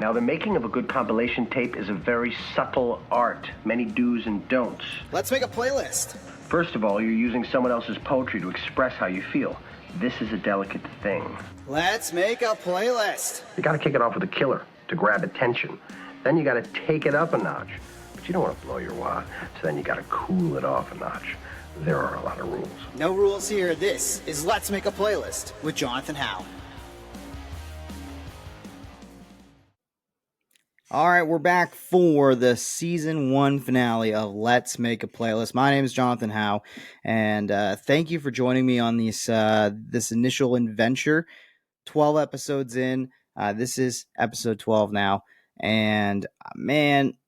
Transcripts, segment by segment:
Now, the making of a good compilation tape is a very subtle art, many do's and don'ts. Let's make a playlist. First of all, you're using someone else's poetry to express how you feel. This is a delicate thing. Let's make a playlist. You gotta kick it off with a killer to grab attention. Then you gotta take it up a notch. But you don't want to blow your wad, so then you gotta cool it off a notch. There are a lot of rules. No rules here. This is Let's Make a Playlist with Jonathan Howe. All right, we're back for the season 1 finale of Let's Make a Playlist. My name is Jonathan Howe, and thank you for joining me on this initial adventure. 12 episodes in. This is episode 12 now, and man,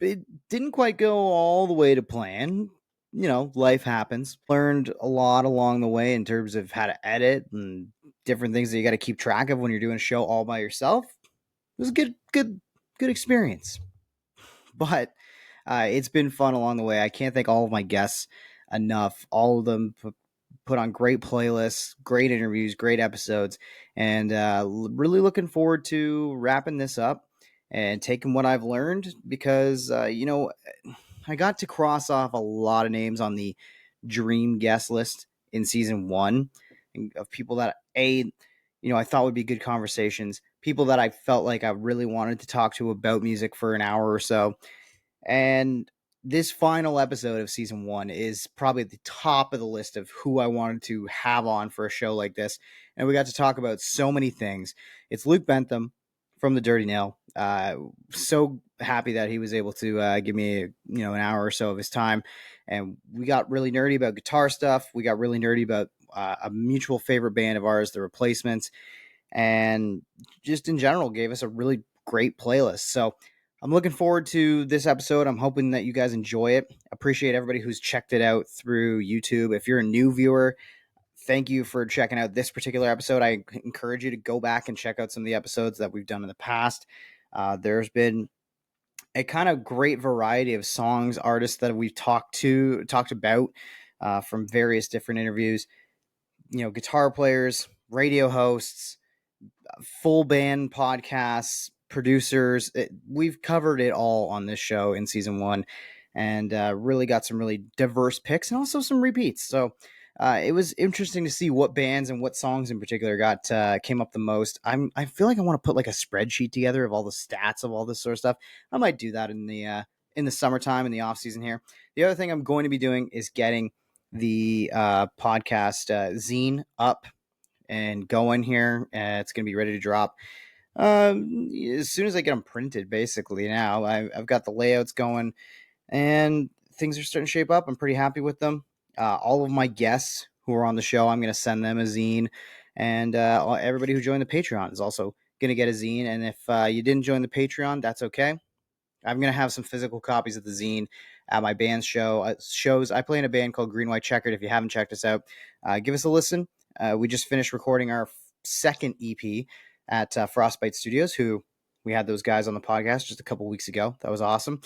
it didn't quite go all the way to plan. You know, life happens. Learned a lot along the way in terms of how to edit and different things that you got to keep track of when you're doing a show all by yourself. It was a good experience, but it's been fun along the way. I can't thank all of my guests enough. All of them put on great playlists, great interviews, great episodes, and really looking forward to wrapping this up and taking what I've learned because, I got to cross off a lot of names on the dream guest list in season 1 of people that I thought would be good conversations, people that I felt like I really wanted to talk to about music for an hour or so. And this final episode of season 1 is probably at the top of the list of who I wanted to have on for a show like this. And we got to talk about so many things. It's Luke Bentham from the Dirty Nail. So happy that he was able to give me an hour or so of his time. And we got really nerdy about guitar stuff. We got really nerdy about a mutual favorite band of ours, The Replacements, and just in general gave us a really great playlist. So I'm looking forward to this episode. I'm hoping that you guys enjoy it. Appreciate everybody who's checked it out through YouTube. If you're a new viewer, thank you for checking out this particular episode. I encourage you to go back and check out some of the episodes that we've done in the past. There's been a kind of great variety of songs, artists that we've talked about from various different interviews. Guitar players, radio hosts, full band podcasts, producers. We've covered it all on this show in season 1 and really got some really diverse picks and also some repeats. So it was interesting to see what bands and what songs in particular came up the most. I feel like I want to put like a spreadsheet together of all the stats of all this sort of stuff. I might do that in the summertime, in the off season here. The other thing I'm going to be doing is getting the podcast zine up and going here. It's going to be ready to drop as soon as I get them printed. Basically, now I've got the layouts going, and things are starting to shape up. I'm pretty happy with them. All of my guests who are on the show, I'm going to send them a zine, and everybody who joined the Patreon is also going to get a zine. And if you didn't join the Patreon, that's okay. I'm going to have some physical copies of the zine at my band's shows. I play in a band called Green White Checkered. If you haven't checked us out, give us a listen. We just finished recording our second EP at Frostbite Studios, who we had those guys on the podcast just a couple weeks ago. That was awesome.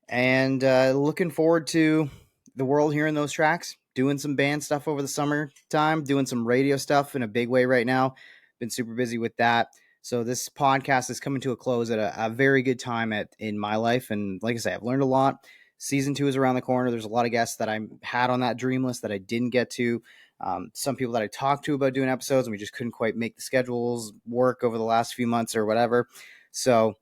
And looking forward to the world hearing those tracks, doing some band stuff over the summertime, doing some radio stuff in a big way right now. Been super busy with that. So this podcast is coming to a close at a very good time in my life. And like I say, I've learned a lot. Season 2 is around the corner. There's a lot of guests that I had on that dream list that I didn't get to. Some people that I talked to about doing episodes, and we just couldn't quite make the schedules work over the last few months or whatever. So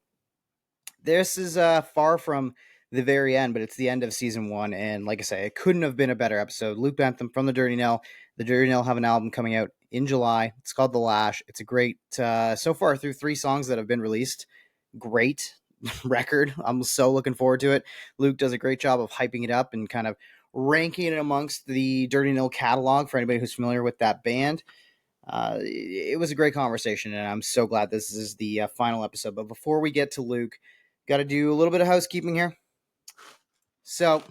this is far from the very end, but it's the end of season 1. And like I say, it couldn't have been a better episode. Luke Bentham from the Dirty Nail. The Dirty Nail have an album coming out in July. It's called The Lash. It's a great, so far through 3 songs that have been released, great record. I'm so looking forward to it. Luke does a great job of hyping it up and kind of ranking it amongst the Dirty Nail catalog for anybody who's familiar with that band. It was a great conversation, and I'm so glad this is the final episode. But before we get to Luke, got to do a little bit of housekeeping here. So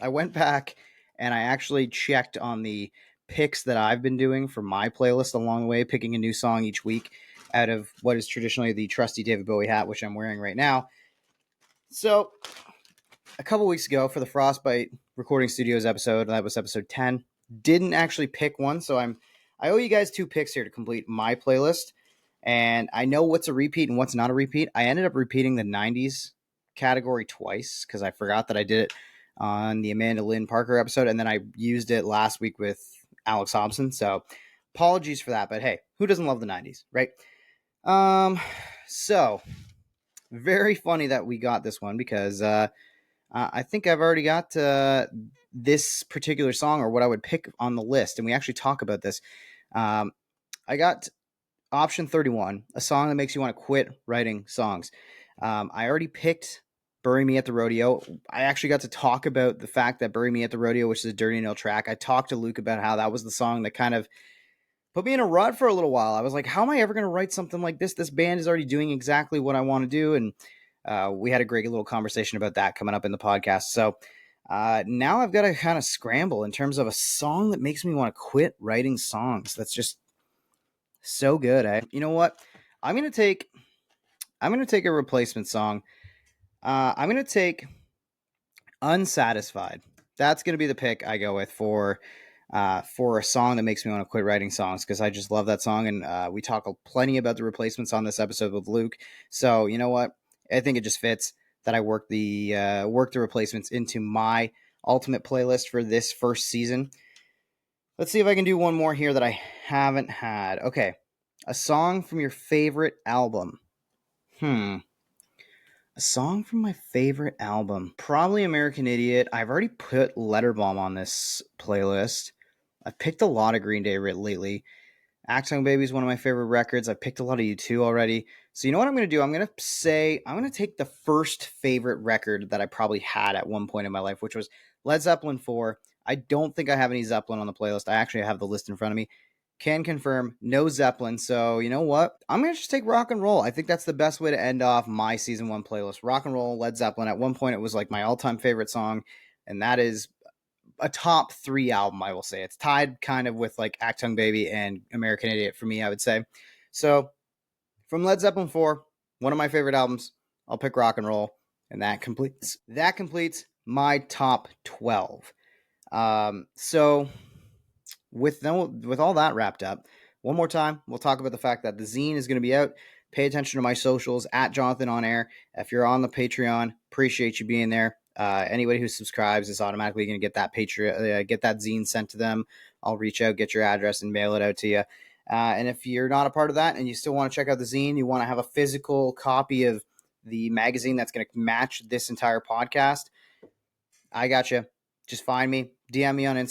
I went back and I actually checked on the picks that I've been doing for my playlist along the way, picking a new song each week out of what is traditionally the trusty David Bowie hat, which I'm wearing right now. So a couple weeks ago for the Frostbite Recording Studios episode, that was episode 10, didn't actually pick one. So I owe you guys 2 picks here to complete my playlist. And I know what's a repeat and what's not a repeat. I ended up repeating the 90s category twice because I forgot that I did it on the Amanda Lynn Parker episode, and then I used it last week with Alex Thompson. So apologies for that, but hey, who doesn't love the 90s, right? So very funny that we got this one because I think I've already got this particular song or what I would pick on the list, and we actually talk about this. I got option 31, a song that makes you want to quit writing songs. I already picked Bury Me at the Rodeo. I actually got to talk about the fact that Bury Me at the Rodeo, which is a Dirty Nail track. I talked to Luke about how that was the song that kind of put me in a rut for a little while. I was like, how am I ever going to write something like this? This band is already doing exactly what I want to do. And we had a great little conversation about that coming up in the podcast. So now I've got to kind of scramble in terms of a song that makes me want to quit writing songs. That's just so good. You know what? I'm gonna take a replacement song. I'm gonna take Unsatisfied. That's gonna be the pick I go with for a song that makes me want to quit writing songs because I just love that song, and we talk plenty about the replacements on this episode with Luke. So you know what? I think it just fits that I work the replacements into my ultimate playlist for this first season. Let's see if I can do one more here that I haven't had. Okay, a song from your favorite album. A song from my favorite album. Probably American Idiot. I've already put Letterbomb on this playlist. I've picked a lot of Green Day lately. Acting Baby is one of my favorite records. I've picked a lot of U2 already. So you know what I'm going to do? I'm going to take the first favorite record that I probably had at one point in my life, which was Led Zeppelin 4. I don't think I have any Zeppelin on the playlist. I actually have the list in front of me. Can confirm no Zeppelin. So you know what? I'm going to just take Rock and Roll. I think that's the best way to end off my season 1 playlist. Rock and Roll, Led Zeppelin. At one point, it was like my all-time favorite song, and that is a top 3 album, I will say. It's tied kind of with like Actung Baby and American Idiot for me, I would say. So from Led Zeppelin 4, one of my favorite albums, I'll pick Rock and Roll, and that completes my top 12. So with all that wrapped up, one more time, we'll talk about the fact that the zine is going to be out. Pay attention to my socials at Jonathan on Air. If you're on the Patreon, appreciate you being there. Anybody who subscribes is automatically going to get that get that zine sent to them. I'll reach out, get your address, and mail it out to you. And if you're not a part of that and you still want to check out the zine, you want to have a physical copy of the magazine that's going to match this entire podcast, I got you. Just find me, DM me on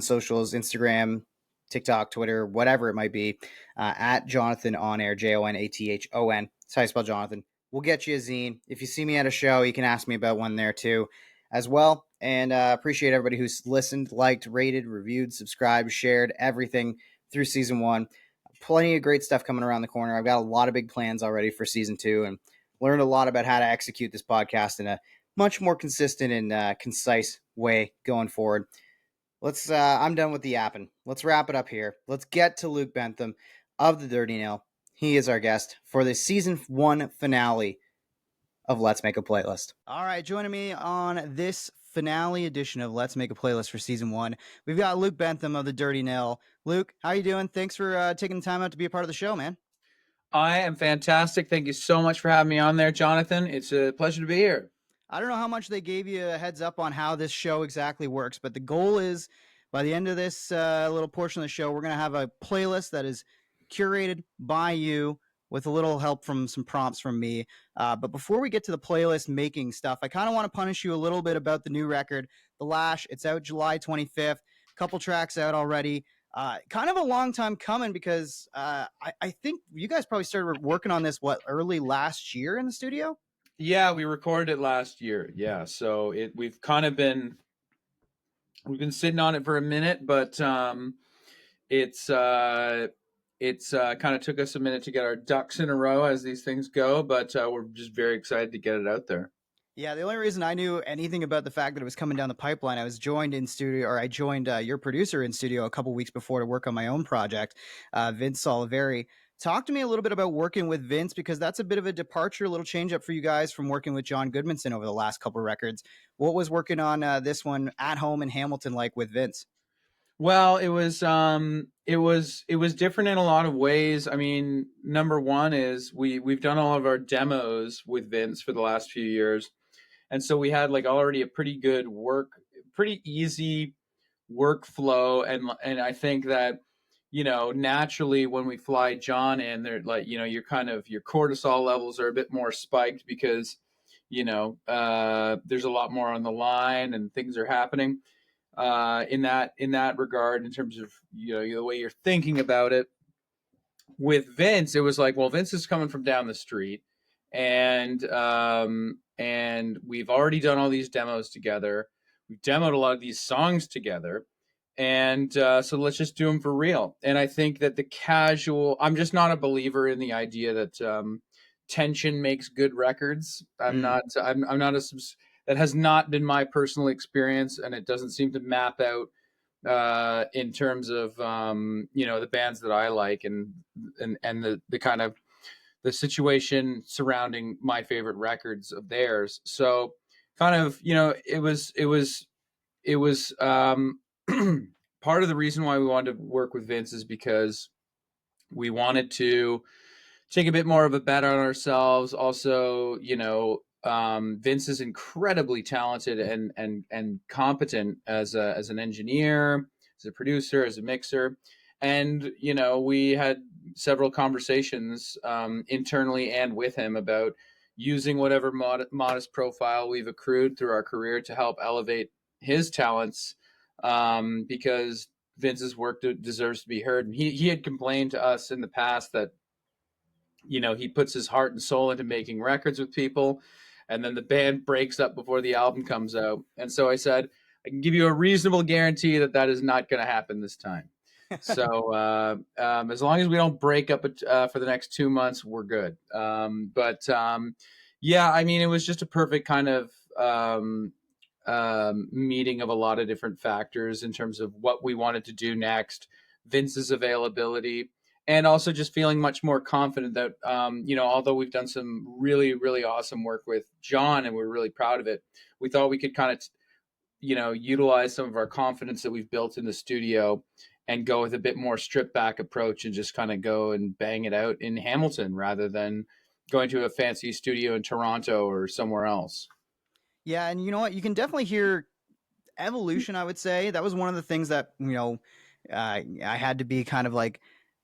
socials, Instagram, TikTok, Twitter, whatever it might be, at Jonathan on Air, JONATHON. That's how you spell Jonathan. We'll get you a zine. If you see me at a show, you can ask me about one there too, as well. And appreciate everybody who's listened, liked, rated, reviewed, subscribed, shared, everything through season 1. Plenty of great stuff coming around the corner. I've got a lot of big plans already for season 2, and learned a lot about how to execute this podcast in a much more consistent and concise way going forward. I'm done with the yapping. Let's wrap it up here. Let's get to Luke Bentham of the Dirty Nail. He is our guest for the season 1 finale of Let's Make a Playlist. All right, joining me on this finale edition of Let's Make a Playlist for season 1, we've got Luke Bentham of the Dirty Nail. Luke, how you doing? Thanks for taking the time out to be a part of the show, man. I am fantastic. Thank you so much for having me on there, Jonathan. It's a pleasure to be here. I don't know how much they gave you a heads up on how this show exactly works, but the goal is by the end of this little portion of the show, we're going to have a playlist that is curated by you with a little help from some prompts from me. But before we get to the playlist making stuff, I kind of want to punish you a little bit about the new record, The Lash. It's out July 25th. Couple tracks out already. Kind of a long time coming because I think you guys probably started working on this, early last year in the studio? Yeah, we recorded it last year. Yeah, so we've been sitting on it for a minute, but it's kind of took us a minute to get our ducks in a row as these things go, but we're just very excited to get it out there. Yeah, the only reason I knew anything about the fact that it was coming down the pipeline, I joined your producer in studio a couple weeks before to work on my own project, Vince Oliveri. Talk to me a little bit about working with Vince, because that's a bit of a departure, a little change up for you guys from working with John Goodmanson over the last couple of records. What was working on this one at home in Hamilton like with Vince? Well, it was different in a lot of ways. I mean, number one is we've done all of our demos with Vince for the last few years, and so we had like already a pretty easy workflow, and I think that naturally when we fly John in, they're like your cortisol levels are a bit more spiked because there's a lot more on the line and things are happening in that regard in terms of the way you're thinking about it. With Vince, it was like, well, Vince is coming from down the street, and we've already done all these demos together. We've demoed a lot of these songs together, and so let's just do them for real. And I think that I'm just not a believer in the idea that tension makes good records. I'm Mm. not. I'm not a. That has not been my personal experience, and it doesn't seem to map out in terms of the bands that I like, and the kind of the situation surrounding my favorite records of theirs. So kind of it was part of the reason why we wanted to work with Vince is because we wanted to take a bit more of a bet on ourselves. Also, Vince is incredibly talented and competent as an engineer, as a producer, as a mixer, and we had several conversations internally and with him about using whatever modest profile we've accrued through our career to help elevate his talents, because Vince's work deserves to be heard. And he had complained to us in the past that he puts his heart and soul into making records with people, and then the band breaks up before the album comes out. And so I said, I can give you a reasonable guarantee that that is not going to happen this time. So as long as we don't break up for the next 2 months, we're good. But yeah, I mean, it was just a perfect kind of meeting of a lot of different factors in terms of what we wanted to do next, Vince's availability, and also just feeling much more confident that although we've done some really really awesome work with John and we're really proud of it, we thought we could kind of utilize some of our confidence that we've built in the studio and go with a bit more stripped back approach and just kind of go and bang it out in Hamilton rather than going to a fancy studio in Toronto or somewhere else. Yeah, and you know what? You can definitely hear evolution. I would say that was one of the things that I had to be kind of like.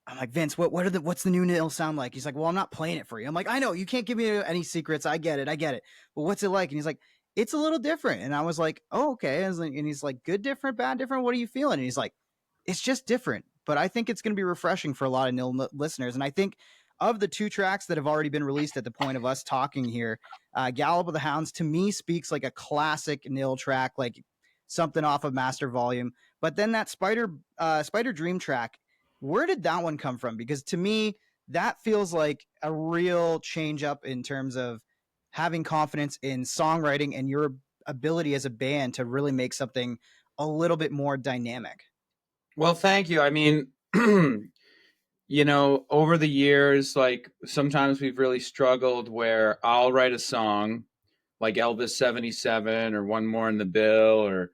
I'm like, Vince, what's the new Nil sound like? He's like, well, I'm not playing it for you. I'm like, I know you can't give me any secrets. I get it. But what's it like? And he's like, it's a little different. And I was like, oh, okay. And he's like, good, different, bad, different. What are you feeling? And he's like, it's just different. But I think it's going to be refreshing for a lot of Nil listeners. And I think of the two tracks that have already been released at the point of us talking here, Gallop of the Hounds to me speaks like a classic Nil track, like something off of Master Volume. But then that Spider Dream track, where did that one come from? Because to me, that feels like a real change up in terms of having confidence in songwriting and your ability as a band to really make something a little bit more dynamic. Well, thank you. I mean, over the years, like sometimes we've really struggled where I'll write a song like Elvis 77 or One More in the Bill, or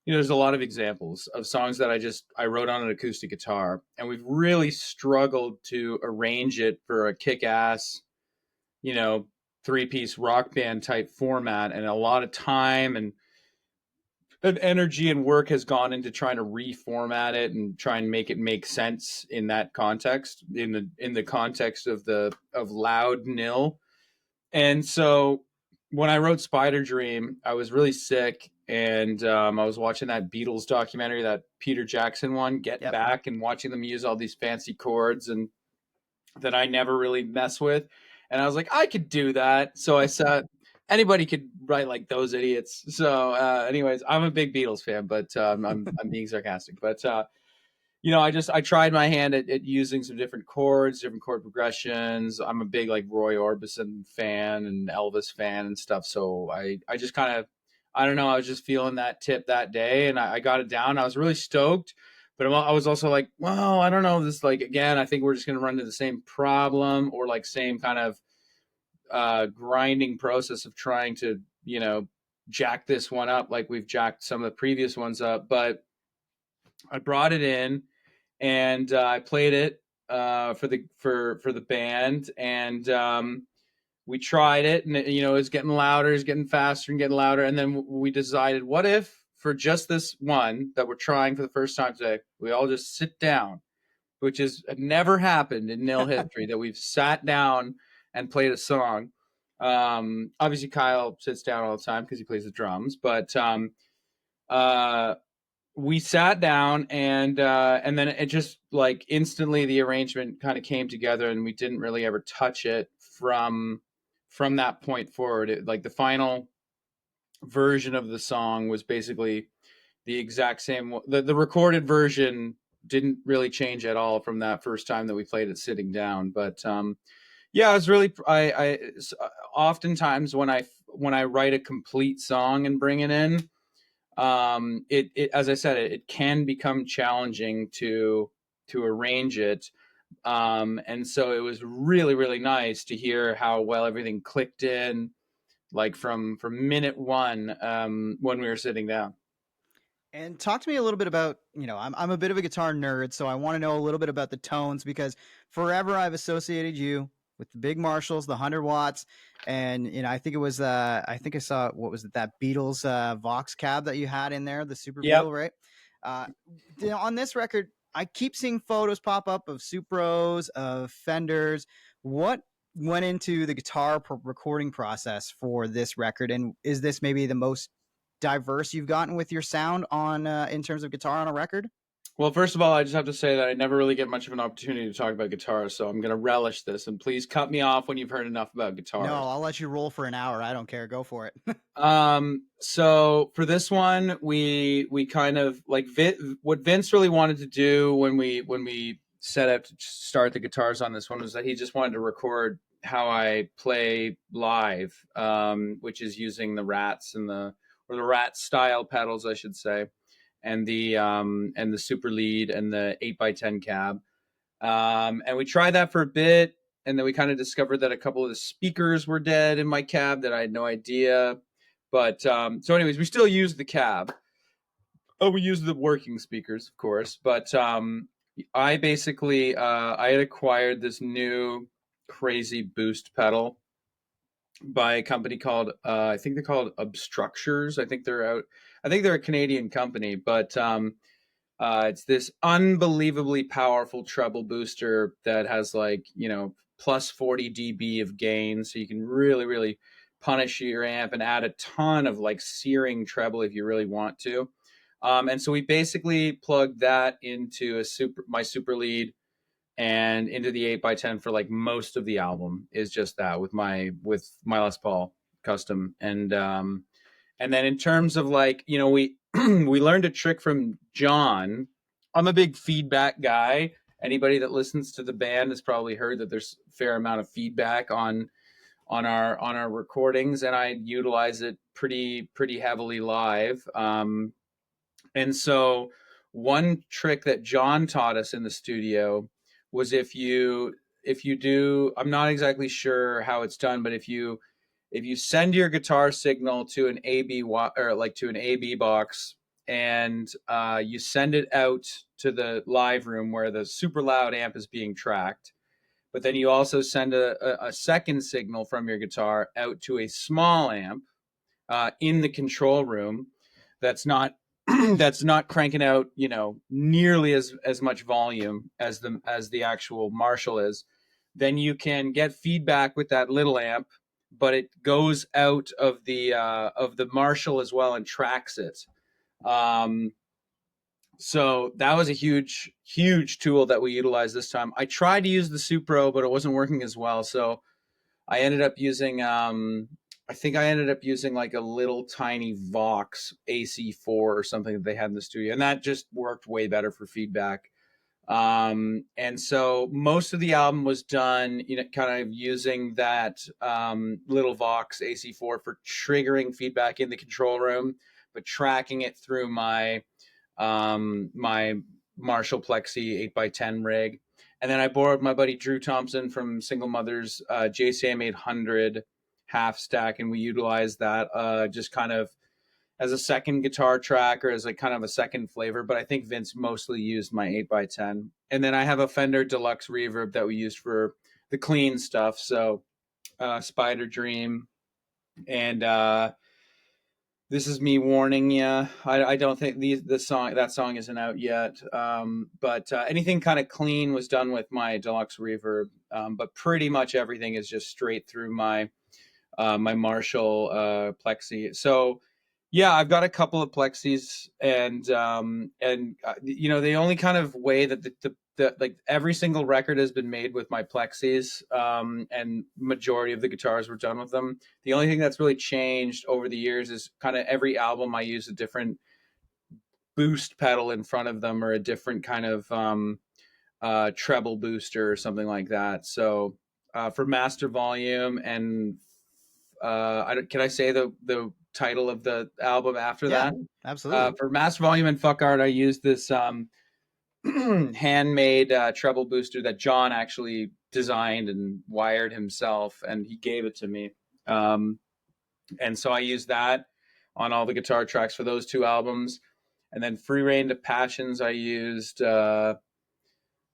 there's a lot of examples of songs that I wrote on an acoustic guitar, and we've really struggled to arrange it for a kick-ass, you know, three-piece rock band type format, and a lot of time and energy and work has gone into trying to reformat it and try and make it make sense in that context, in the context of loud nil. And so when I wrote Spider Dream, I was really sick, and I was watching that Beatles documentary, that Peter Jackson one, Get Yep. Back, and watching them use all these fancy chords and that I never really mess with. And I was like, I could do that. So I said, anybody could write like those idiots. So, anyways, I'm a big Beatles fan, but I'm being sarcastic. But I tried my hand at using some different chords, different chord progressions. I'm a big like Roy Orbison fan and Elvis fan and stuff. So I just kind of, I don't know, I was just feeling that tip that day, and I got it down. I was really stoked, but I was also like, well, I don't know, this, like, again, I think we're just gonna run into the same problem, or like same kind of grinding process of trying to jack this one up like we've jacked some of the previous ones up. But I brought it in and I played it for the band, and we tried it, and it was getting louder, it's getting faster and getting louder, and then we decided, what if for just this one that we're trying for the first time today, we all just sit down, which has never happened in nil history that we've sat down and played a song. Obviously, Kyle sits down all the time because he plays the drums, but uh, we sat down, and then it just like instantly the arrangement kind of came together, and we didn't really ever touch it from that point forward. Like the final version of the song was basically the exact same. The recorded version didn't really change at all from that first time that we played it sitting down. But yeah, it's really I oftentimes when I write a complete song and bring it in, it as I said, it can become challenging to arrange it. And so it was really, really nice to hear how well everything clicked in, like from minute one, when we were sitting down. And talk to me a little bit about, I'm a bit of a guitar nerd, so I want to know a little bit about the tones, because forever I've associated you with the big Marshalls, the 100 watts, and I think it was I think I saw, what was it, that Beatles Vox cab that you had in there, the Super Yep. Beetle, right? Uh, on this record, I keep seeing photos pop up of Supros, of Fenders. What went into the guitar recording process for this record, and is this maybe the most diverse you've gotten with your sound on in terms of guitar on a record? Well, first of all, I just have to say that I never really get much of an opportunity to talk about guitars, so I'm going to relish this. And please cut me off when you've heard enough about No, guitars. I'll let you roll for an hour. I don't care. Go for it. So for this one, we kind of like what Vince really wanted to do when we set out to start the guitars on this one was that he just wanted to record how I play live, which is using the Rats or the Rat style pedals, I should say, and the super lead and the 8x10 cab. And we tried that for a bit, and then we kind of discovered that a couple of the speakers were dead in my cab that I had no idea. But so, anyways, we still use the cab. Oh, we use the working speakers, of course. But I basically I had acquired this new crazy boost pedal by a company called I think they're called Obstructures. I think they're out. I think they're a Canadian company, but it's this unbelievably powerful treble booster that has like, plus 40 dB of gain. So you can really, really punish your amp and add a ton of like searing treble if you really want to. And so we basically plugged that into my super lead and into the 8x10 for like most of the album is just that with my Les Paul custom. And then in terms of like, we we learned a trick from John. I'm a big feedback guy. Anybody that listens to the band has probably heard that there's a fair amount of feedback on our recordings, and I utilize it pretty heavily live. And so one trick that John taught us in the studio was if you do, I'm not exactly sure how it's done, but if you send your guitar signal to an or like to an AB box, and you send it out to the live room where the super loud amp is being tracked, but then you also send a second signal from your guitar out to a small amp in the control room that's not that's not cranking out nearly as much volume as the actual Marshall is, then you can get feedback with that little amp, but it goes out of the Marshall as well and tracks it. So that was a huge tool that we utilized this time. I tried to use the Supro, but it wasn't working as well, so I ended up using I think I ended up using like a little tiny Vox AC4 or something that they had in the studio, and that just worked way better for feedback. And so most of the album was done, kind of using that little Vox AC4 for triggering feedback in the control room, but tracking it through my Marshall Plexi 8x10 rig. And then I borrowed my buddy Drew Thompson from Single Mothers JCM 800 half stack, and we utilized that just kind of as a second guitar track or as like kind of a second flavor, but I think Vince mostly used my 8x10. And then I have a Fender Deluxe Reverb that we used for the clean stuff. So Spider Dream and This Is Me Warning You. I don't think that song isn't out yet. But anything kind of clean was done with my Deluxe Reverb. But pretty much everything is just straight through my my Marshall Plexi. So yeah, I've got a couple of Plexis, and you know, the only kind of way that the like every single record has been made with my Plexis, and majority of the guitars were done with them. The only thing that's really changed over the years is kind of every album I use a different boost pedal in front of them or a different kind of treble booster or something like that. So for Master Volume and can I say the title of the album after Yeah, that? absolutely. For Master Volume and Fuck Art, I used this handmade treble booster that John actually designed and wired himself, and he gave it to me. And so I used that on all the guitar tracks for those two albums. And then Free Reign to Passions, uh,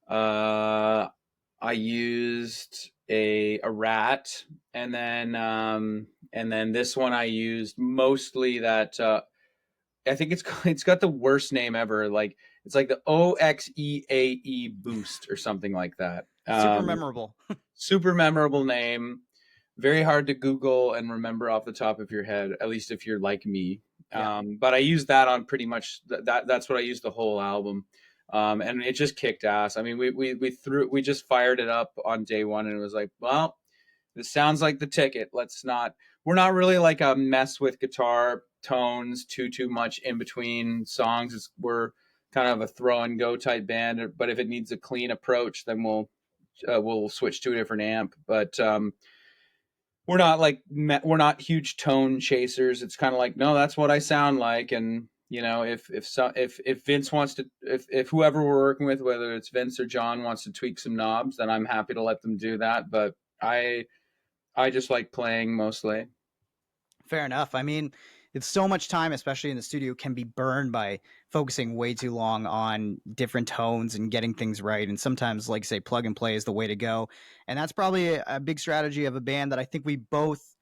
I used a Rat, and then this one I used mostly that I think it's got the worst name ever. Like it's like the OXEAE Boost or something like that. Super memorable. Super memorable name. Very hard to Google and remember off the top of your head, at least if you're like me. Yeah. But I used that on pretty much that's what I used the whole album. And it just kicked ass. I mean, we just fired it up on day one, and it was like, well, this sounds like the ticket. We're not really like a mess with guitar tones too much in between songs. We're kind of a throw and go type band, but if it needs a clean approach, then we'll switch to a different amp. But we're not huge tone chasers. It's kind of like, no, that's what I sound like. And you know, if Vince wants to, if whoever we're working with, whether it's Vince or John, wants to tweak some knobs, then I'm happy to let them do that. But I just like playing mostly. Fair enough. I mean, it's so much time, especially in the studio, can be burned by focusing way too long on different tones and getting things right. And sometimes, like say, plug and play is the way to go. And that's probably a big strategy of a band that I think we both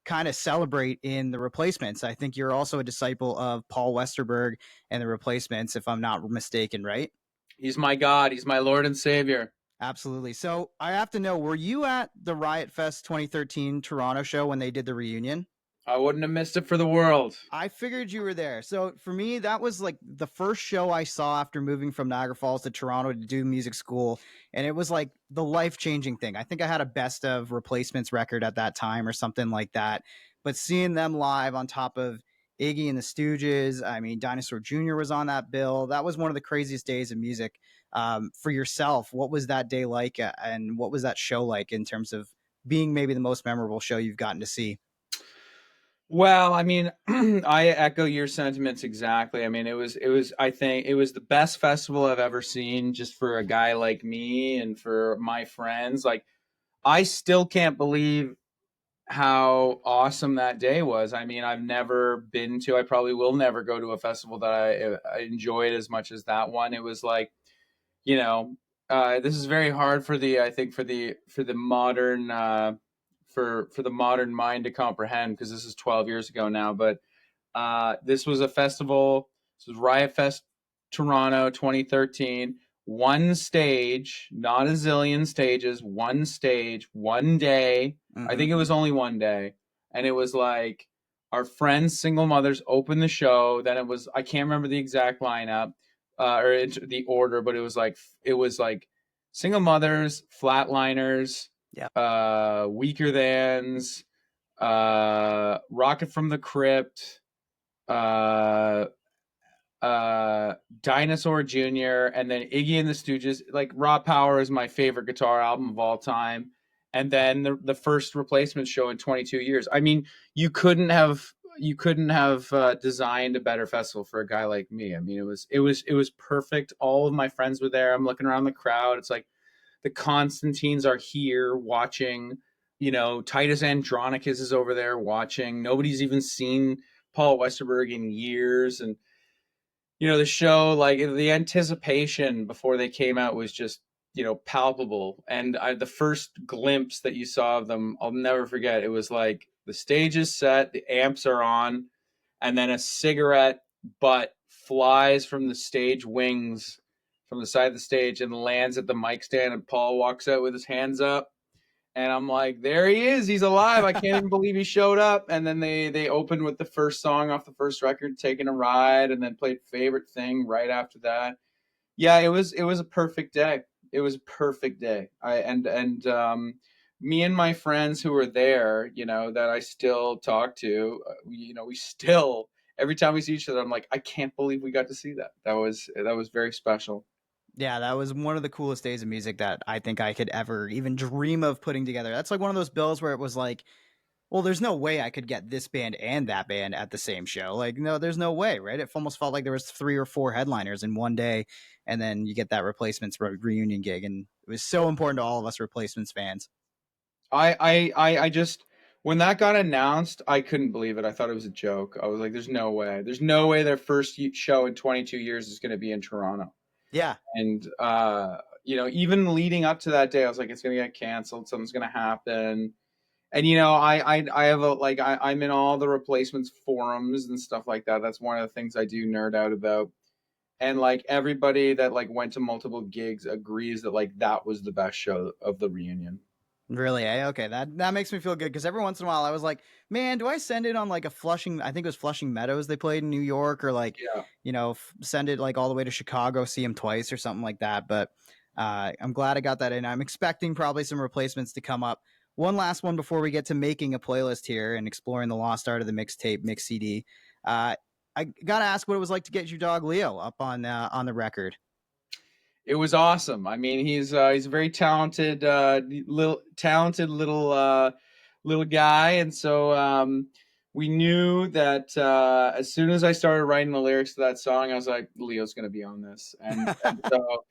kind of celebrate in the Replacements. I think you're also a disciple of Paul Westerberg and the Replacements, if I'm not mistaken, right? He's my God. He's my Lord and Savior. Absolutely. So I have to know, were you at the Riot Fest 2013 Toronto show when they did the reunion? I wouldn't have missed it for the world. I figured you were there. So for me, that was like the first show I saw after moving from Niagara Falls to Toronto to do music school. And it was like the life-changing thing. I think I had a best of Replacements record at that time or something like that. But seeing them live on top of Iggy and the Stooges, I mean, Dinosaur Jr. was on that bill. That was one of the craziest days of music. For yourself, what was that day like? And what was that show like in terms of being maybe the most memorable show you've gotten to see? Well, I mean, I echo your sentiments exactly. I mean, I think it was the best festival I've ever seen just for a guy like me and for my friends. Like, I still can't believe how awesome that day was. I mean, I've never been to, I probably will never go to a festival that I enjoyed as much as that one. It was like, you know, this is very hard for I think for the modern, for the modern mind to comprehend because this is 12 years ago now. But this was a festival. This was Riot Fest Toronto 2013. One stage, not a zillion stages. One stage, one day. I Mm-hmm. think it was only one day, and it was like our friends, single mothers, opened the show. Then it was I can't remember the exact lineup the order, but it was like single mothers, flatliners, Yeah. weaker thans, Rocket from the Crypt, uh, Dinosaur Jr., and then Iggy and the Stooges. Like Raw Power is my favorite guitar album of all time. And then the first Replacement show in 22 years. I mean, you couldn't have designed a better festival for a guy like me. I mean, it was perfect. All of my friends were there. I'm looking around the crowd. It's like the Constantines are here watching. You know, Titus Andronicus is over there watching. Nobody's even seen Paul Westerberg in years, and the show, like the anticipation before they came out was just palpable. And the first glimpse that you saw of them, I'll never forget. It was like the stage is set, the amps are on, and then a cigarette butt flies from the stage wings from the side of the stage and lands at the mic stand, and Paul walks out with his hands up, and I'm like, there he is, he's alive, I can't even believe he showed up. And then they opened with the first song off the first record, Taking a Ride, and then played Favorite Thing right after that. Yeah, it was a perfect day. It was a perfect day. Me and my friends who were there, that I still talk to, we still, every time we see each other, I'm like, I can't believe we got to see that. That was very special. Yeah, that was one of the coolest days of music that I think I could ever even dream of putting together. That's like one of those bills where it was like, well, there's no way I could get this band and that band at the same show. Like, no, there's no way, right? It almost felt like there was 3 or 4 headliners in one day, and then you get that Replacements reunion gig, and it was so important to all of us Replacements fans. I just, when that got announced, I couldn't believe it. I thought it was a joke. I was like, there's no way. There's no way their first show in 22 years is going to be in Toronto. Yeah, And even leading up to that day, I was like, it's going to get canceled. Something's going to happen. And I have I'm in all the Replacements forums and stuff like that. That's one of the things I do nerd out about. And like everybody that like went to multiple gigs agrees that like that was the best show of the reunion. really. Okay, that makes me feel good because every once in a while I was like, man, do I send it on like a Flushing? I think it was Flushing Meadows they played in New York, or like, Yeah. send it like all the way to Chicago, see them twice or something like that. But I'm glad I got that in. I'm expecting probably some Replacements to come up. One last one before we get to making a playlist here and exploring the lost art of the mixtape, mix CD. I gotta ask what it was like to get your dog Leo up on the record. It was awesome. I mean, he's a very talented little guy, and so we knew that as soon as I started writing the lyrics to that song, I was like, Leo's going to be on this, and so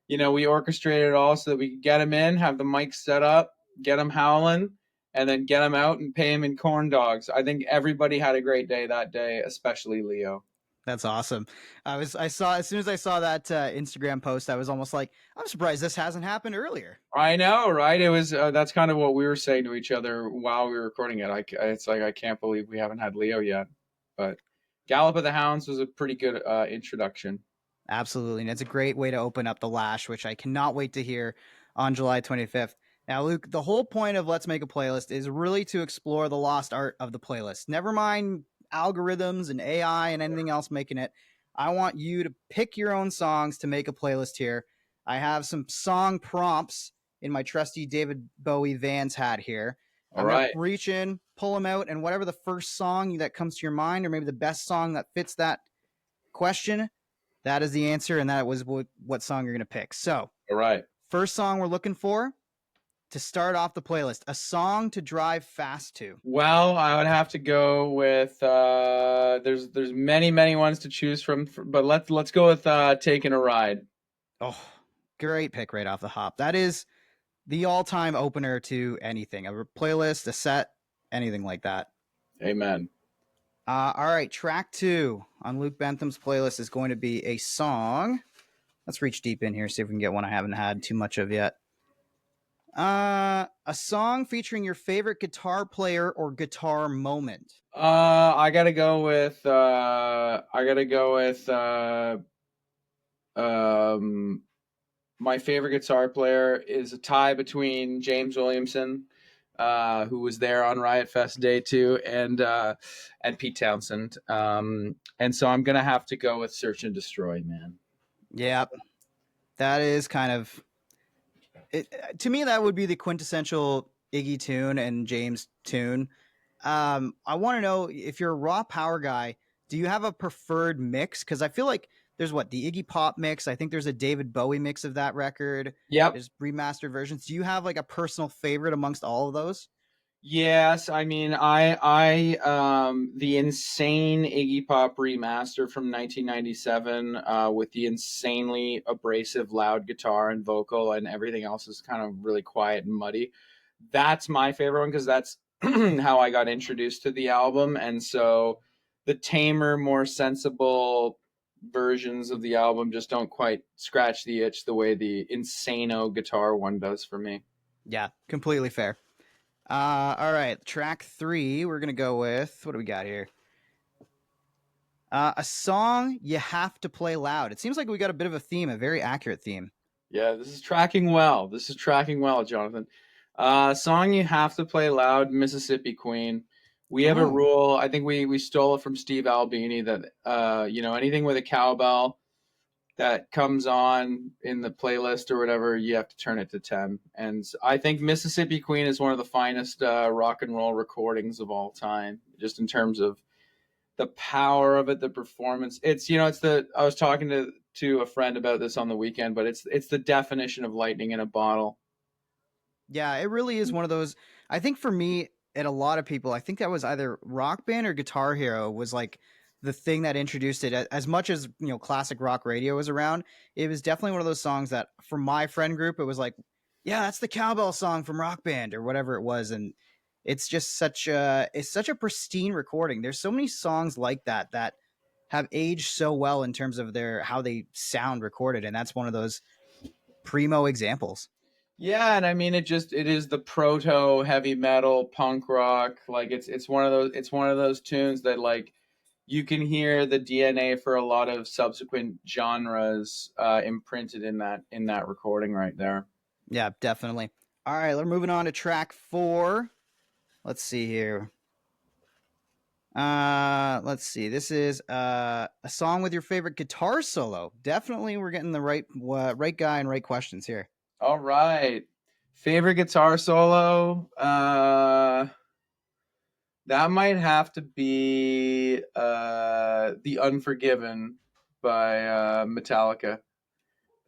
we orchestrated it all so that we could get him in, have the mic set up, get him howling, and then get him out and pay him in corn dogs. I think everybody had a great day that day, especially Leo. That's awesome. I saw as soon as I saw that Instagram post, I was almost like, I'm surprised this hasn't happened earlier. I know, right? It was that's kind of what we were saying to each other while we were recording it. It's like I can't believe we haven't had Leo yet, but Gallop of the Hounds was a pretty good introduction. Absolutely, and it's a great way to open up the Lash, which I cannot wait to hear on July 25th. Now, Luke, the whole point of Let's Make a Playlist is really to explore the lost art of the playlist. Never mind algorithms and AI and anything else making it. I want you to pick your own songs to make a playlist here. I have some song prompts in my trusty David Bowie Vans hat here. All I'm going right, to reach in, pull them out, and whatever the first song that comes to your mind, or maybe the best song that fits that question, that is the answer, and that was what song you're going to pick. So, all right. first song we're looking for to start off the playlist, a song to drive fast to. Well, I would have to go with there's many ones to choose from, but let's go with Taking a Ride. Oh, great pick right off the hop. That is the all-time opener to anything, a playlist, a set, anything like that. Amen. All right, track 2 on Luke Bentham's playlist is going to be a song. Let's reach deep in here, see if we can get one I haven't had too much of yet. A song featuring your favorite guitar player or guitar moment. I gotta go with my favorite guitar player is a tie between James Williamson, who was there on Riot Fest Day 2, and Pete Townsend. And so I'm gonna have to go with Search and Destroy, man. Yep, that is kind of it. To me, that would be the quintessential Iggy tune and James tune. I want to know if you're a raw power guy, do you have a preferred mix? Because I feel like there's the Iggy Pop mix. I think there's a David Bowie mix of that record. Yep. There's remastered versions. Do you have like a personal favorite amongst all of those? Yes, I mean the insane Iggy Pop remaster from 1997 with the insanely abrasive loud guitar and vocal, and everything else is kind of really quiet and muddy. That's my favorite one because that's how I got introduced to the album, and so the tamer, more sensible versions of the album just don't quite scratch the itch the way the insano guitar one does for me. Yeah, completely fair. All right, track 3. We're gonna go with what do we got here? A song you have to play loud. It seems like we got a bit of a theme, a very accurate theme. Yeah, this is tracking well. This is tracking well, Jonathan. Song you have to play loud, Mississippi Queen. We have a Oh, rule. I think we stole it from Steve Albini that anything with a cowbell that comes on in the playlist or whatever, you have to turn it to 10. And I think Mississippi Queen is one of the finest rock and roll recordings of all time, just in terms of the power of it, the performance. I was talking to a friend about this on the weekend, but it's the definition of lightning in a bottle. yeah, it really is one of those. I think for me and a lot of people, I think that was either Rock Band or Guitar Hero was like the thing that introduced it. As much as classic rock radio was around, it was definitely one of those songs that, for my friend group, it was like, yeah, that's the cowbell song from Rock Band or whatever it was, and it's such a pristine recording. There's so many songs like that have aged so well in terms of their how they sound recorded, and that's one of those primo examples. Yeah, and I mean it is the proto heavy metal punk rock. Like it's one of those tunes that like you can hear the DNA for a lot of subsequent genres imprinted in that recording right there. Yeah, definitely. All right, we're moving on to track 4. Let's see here. Let's see. This is a song with your favorite guitar solo. Definitely, we're getting the right guy and right questions here. All right. Favorite guitar solo? That might have to be The Unforgiven by Metallica.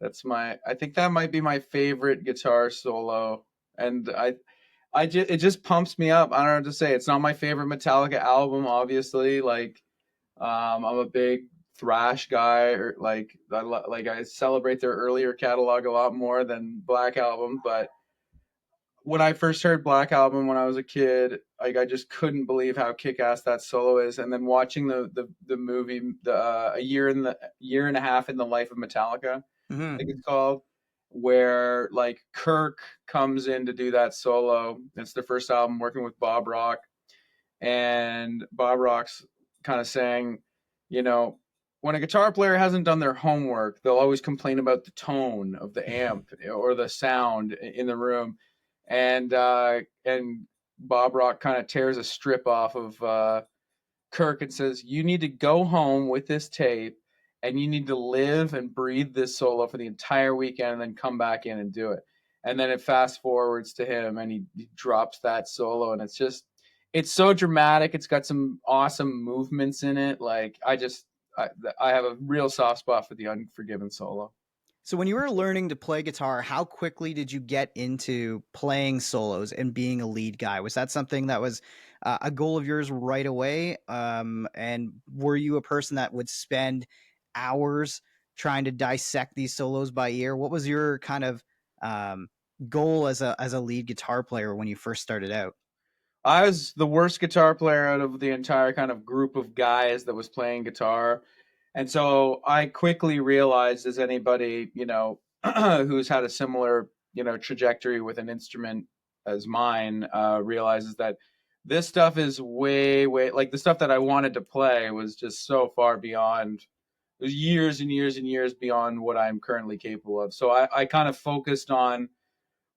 I think that might be my favorite guitar solo. And it just pumps me up. I don't know what to say. It's not my favorite Metallica album, obviously. Like, I'm a big thrash guy, or like I celebrate their earlier catalog a lot more than Black Album. But when I first heard Black Album when I was a kid, like I just couldn't believe how kick-ass that solo is. And then watching the movie, a year and a half in the life of Metallica, I Mm-hmm. think it's called, where like Kirk comes in to do that solo. It's their first album working with Bob Rock, and Bob Rock's kind of saying, you know, when a guitar player hasn't done their homework, they'll always complain about the tone of the amp or the sound in the room, and Bob Rock kind of tears a strip off of Kirk and says, "You need to go home with this tape, and you need to live and breathe this solo for the entire weekend, and then come back in and do it." And then it fast forwards to him, and he drops that solo, and it's so dramatic. It's got some awesome movements in it. Like I have a real soft spot for the Unforgiven solo. So, when you were learning to play guitar, how quickly did you get into playing solos and being a lead guy? Was that something that was a goal of yours right away? And were you a person that would spend hours trying to dissect these solos by ear? What was your kind of um, goal as a lead guitar player when you first started out? I was the worst guitar player out of the entire kind of group of guys that was playing guitar. And so I quickly realized, as anybody, who's had a similar, trajectory with an instrument as mine, realizes that this stuff is way, way, like the stuff that I wanted to play was just so far beyond, it was years and years and years beyond what I'm currently capable of. So I kind of focused on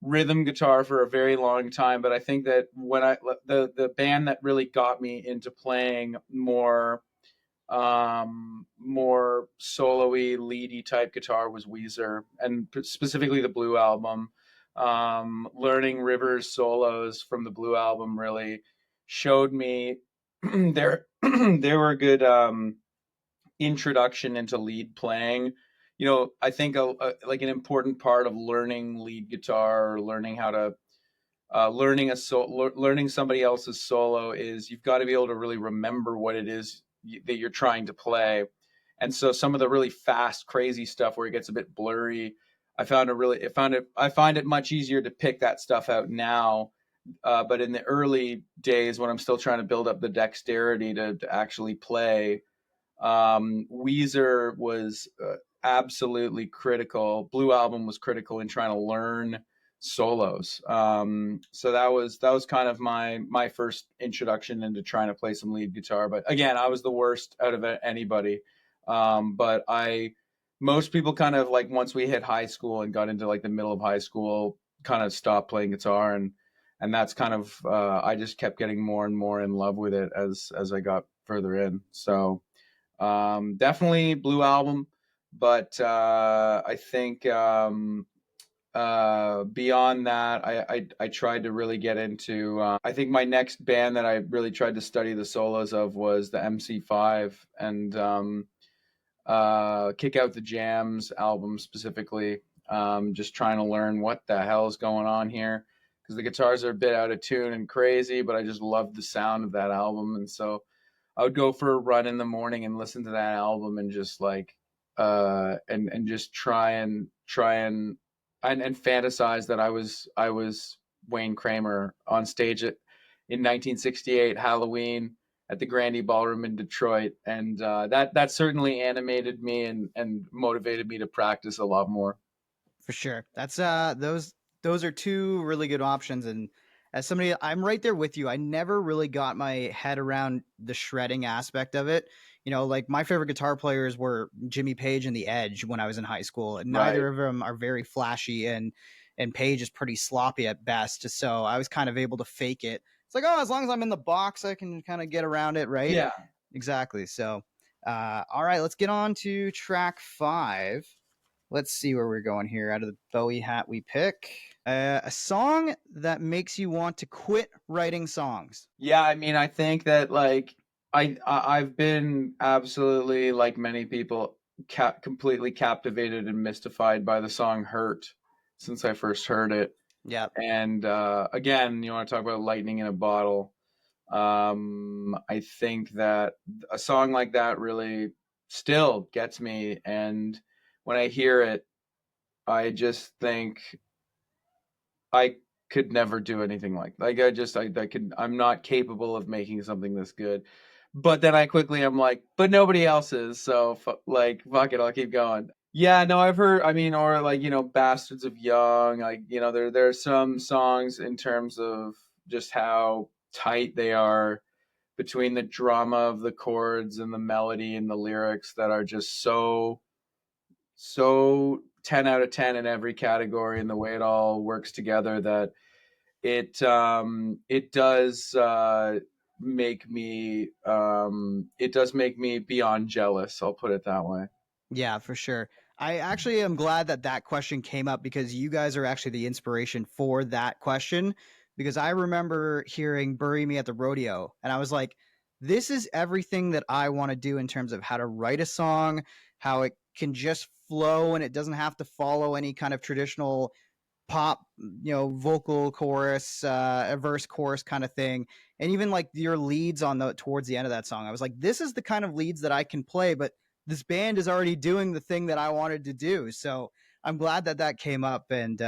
rhythm guitar for a very long time, but I think that when the band that really got me into playing more solo-y, leady type guitar was Weezer, and specifically the Blue Album. Learning Rivers solos from the Blue Album really showed me there there were good introduction into lead playing. I think like an important part of learning lead guitar, or learning how to learning somebody else's solo, is you've got to be able to really remember what it is that you're trying to play. And so some of the really fast, crazy stuff where it gets a bit blurry, I find it much easier to pick that stuff out now but in the early days when I'm still trying to build up the dexterity to actually play, Weezer was absolutely critical. Blue Album was critical in trying to learn solos. So that was kind of my first introduction into trying to play some lead guitar. But again, I was the worst out of anybody. But most people kind of like once we hit high school and got into like the middle of high school, kind of stopped playing guitar, and that's kind of I just kept getting more and more in love with it as I got further in. So definitely Blue Album, but I think beyond that, I tried to really get into. I think my next band that I really tried to study the solos of was the MC5 and Kick Out the Jams album specifically. Just trying to learn what the hell is going on here because the guitars are a bit out of tune and crazy, but I just loved the sound of that album, and so I would go for a run in the morning and listen to that album and just like and just try and fantasize that I was Wayne Kramer on stage in 1968 Halloween at the Grandy Ballroom in Detroit, and that certainly animated me and motivated me to practice a lot more. For sure. That's those are two really good options. And as somebody, I'm right there with you. I never really got my head around the shredding aspect of it. You know, like my favorite guitar players were Jimmy Page and The Edge when I was in high school. And Right. neither of them are very flashy, and Page is pretty sloppy at best. So I was kind of able to fake it. It's like, oh, as long as I'm in the box, I can kind of get around it, right? Yeah. Exactly. So, all right, let's get on to track 5. Let's see where we're going here. Out of the Bowie hat we pick. A song that makes you want to quit writing songs. Yeah, I mean, I think that like I've been absolutely like many people completely captivated and mystified by the song "Hurt" since I first heard it. Yep. And again, you want to talk about lightning in a bottle. I think that a song like that really still gets me, and when I hear it, I just think I could never do anything I'm not capable of making something this good. But then I quickly am like, but nobody else is, so like fuck it, I'll keep going. Yeah, no, I've heard. I mean, or like Bastards of Young. Like there are some songs in terms of just how tight they are between the drama of the chords and the melody and the lyrics that are just so 10 out of 10 in every category, and the way it all works together that it does make me beyond jealous. I'll put it that way. Yeah, for sure. I actually am glad that that question came up because you guys are actually the inspiration for that question. Because I remember hearing Bury Me at the Rodeo, and I was like, this is everything that I want to do in terms of how to write a song, how it can just flow and it doesn't have to follow any kind of traditional pop, vocal chorus, a verse chorus kind of thing. And even like your leads on the towards the end of that song, I was like, this is the kind of leads that I can play, but this band is already doing the thing that I wanted to do. So I'm glad that that came up, and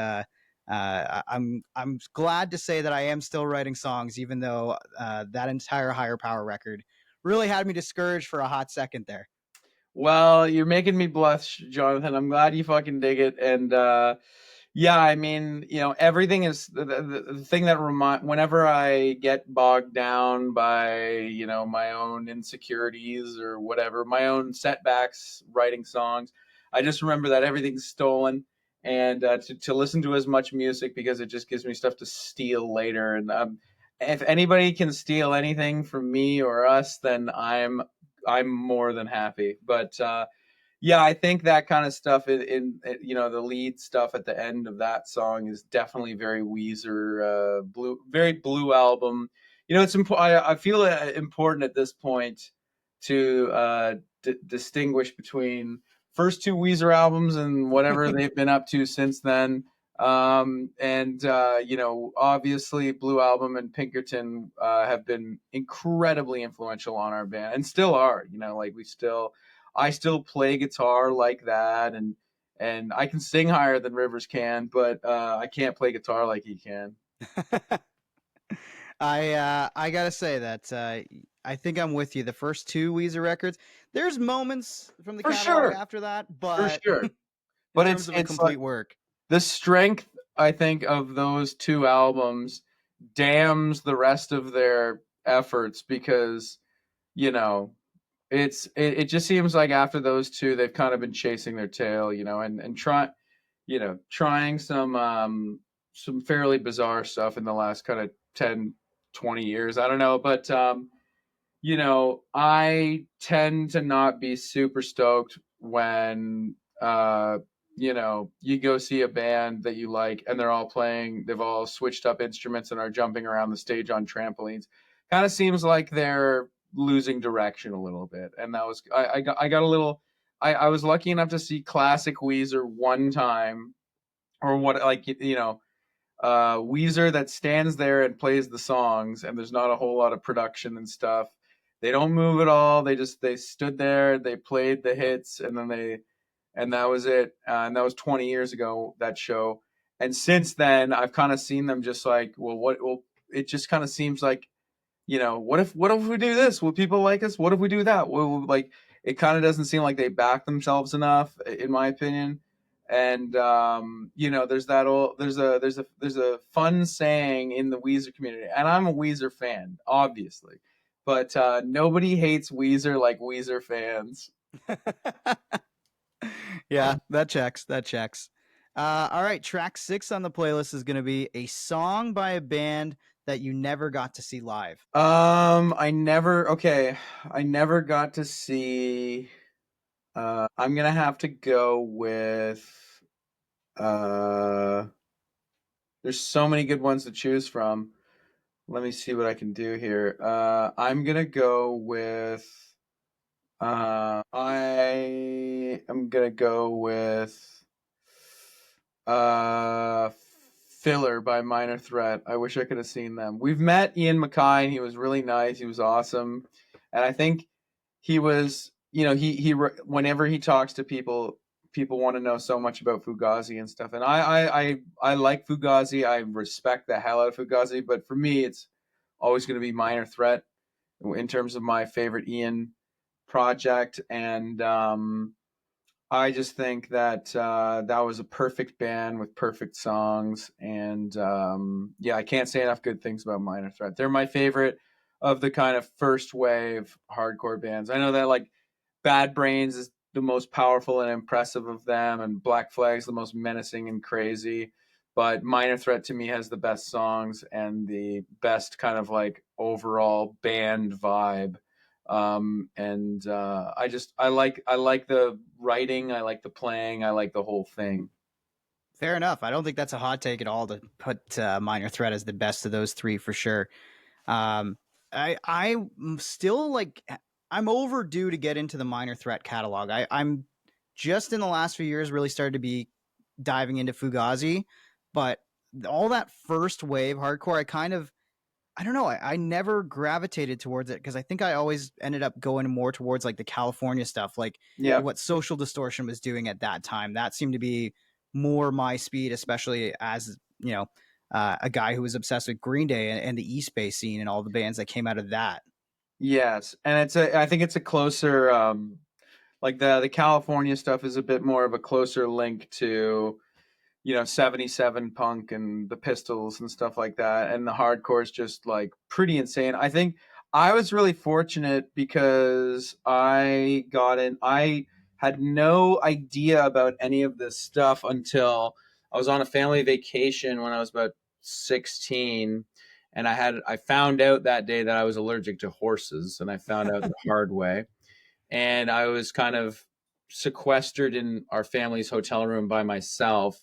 I'm glad to say that I am still writing songs, even though that entire Higher Power record really had me discouraged for a hot second there. Well, you're making me blush, Jonathan. I'm glad you fucking dig it. And yeah, I mean, everything is the thing that whenever I get bogged down by, my own insecurities or whatever, my own setbacks writing songs, I just remember that everything's stolen, and to listen to as much music because it just gives me stuff to steal later. And if anybody can steal anything from me or us, then I'm more than happy. But yeah, I think that kind of stuff the lead stuff at the end of that song is definitely very Weezer, very Blue Album. It's important. I feel important at this point to distinguish between first two Weezer albums and whatever they've been up to since then. And obviously Blue Album and Pinkerton have been incredibly influential on our band and still are. Like I still play guitar like that, and I can sing higher than Rivers can, but I can't play guitar like he can. I gotta say that I think I'm with you. The first two Weezer records, there's moments from the For catalog sure, after that, for but sure. in But terms of a it's like complete work, the strength, I think, of those two albums damns the rest of their efforts because, you know, it just seems like after those two they've kind of been chasing their tail, and trying some fairly bizarre stuff in the last kind of 10, 20 years. I don't know, but I tend to not be super stoked when you go see a band that you like and they've all switched up instruments and are jumping around the stage on trampolines. Kind of seems like they're losing direction a little bit. And that was I got a little I was lucky enough to see classic Weezer one time, or what, like, Weezer that stands there and plays the songs, and there's not a whole lot of production and stuff. They don't move at all. They stood there, they played the hits, and that was it. And that was 20 years ago, that show. And since then, I've kind of seen them just like, well, what? Well, it just kind of seems like, what if we do this? Will people like us? What if we do that? Well, like, it kind of doesn't seem like they back themselves enough, in my opinion. And there's a fun saying in the Weezer community, and I'm a Weezer fan, obviously, but nobody hates Weezer like Weezer fans. yeah, that checks. That checks. All right, track 6 on the playlist is going to be a song by a band that you never got to see live. I never got to see. I'm gonna have to go with. Uh, there's so many good ones to choose from. Let me see what I can do here. I'm gonna go with. I am gonna go with. Uh, Filler by Minor Threat. I wish I could have seen them. We've met Ian MacKaye, and he was really nice. He was awesome, and I think he was, whenever he talks to people, people want to know so much about Fugazi and stuff. And I like Fugazi. I respect the hell out of Fugazi, but for me, it's always going to be Minor Threat in terms of my favorite Ian project. And I just think that that was a perfect band with perfect songs, and yeah, I can't say enough good things about Minor Threat. They're my favorite of the kind of first wave hardcore bands. I know that, like, Bad Brains is the most powerful and impressive of them, and Black Flag's the most menacing and crazy. But Minor Threat to me has the best songs and the best kind of like overall band vibe. And I like the writing, I like the playing, I like the whole thing. Fair enough. I don't think that's a hot take at all to put Minor Threat as the best of those three for sure. Um, I'm still like I'm overdue to get into the Minor Threat catalog. I'm just in the last few years really started to be diving into Fugazi, but all that first wave hardcore, I don't know, I never gravitated towards it because I think I always ended up going more towards like the California stuff, like Yeah. what Social Distortion was doing at that time. That seemed to be more my speed, especially as a guy who was obsessed with Green Day and the East Bay scene and all the bands that came out of that. Yes, and I think it's a closer, like, the California stuff is a bit more of a closer link to, 77 punk and the Pistols and stuff like that, and the hardcore is just like pretty insane. I think I was really fortunate because I had no idea about any of this stuff until I was on a family vacation when I was about 16, and I found out that day that I was allergic to horses, and I found out the hard way. And I was kind of sequestered in our family's hotel room by myself,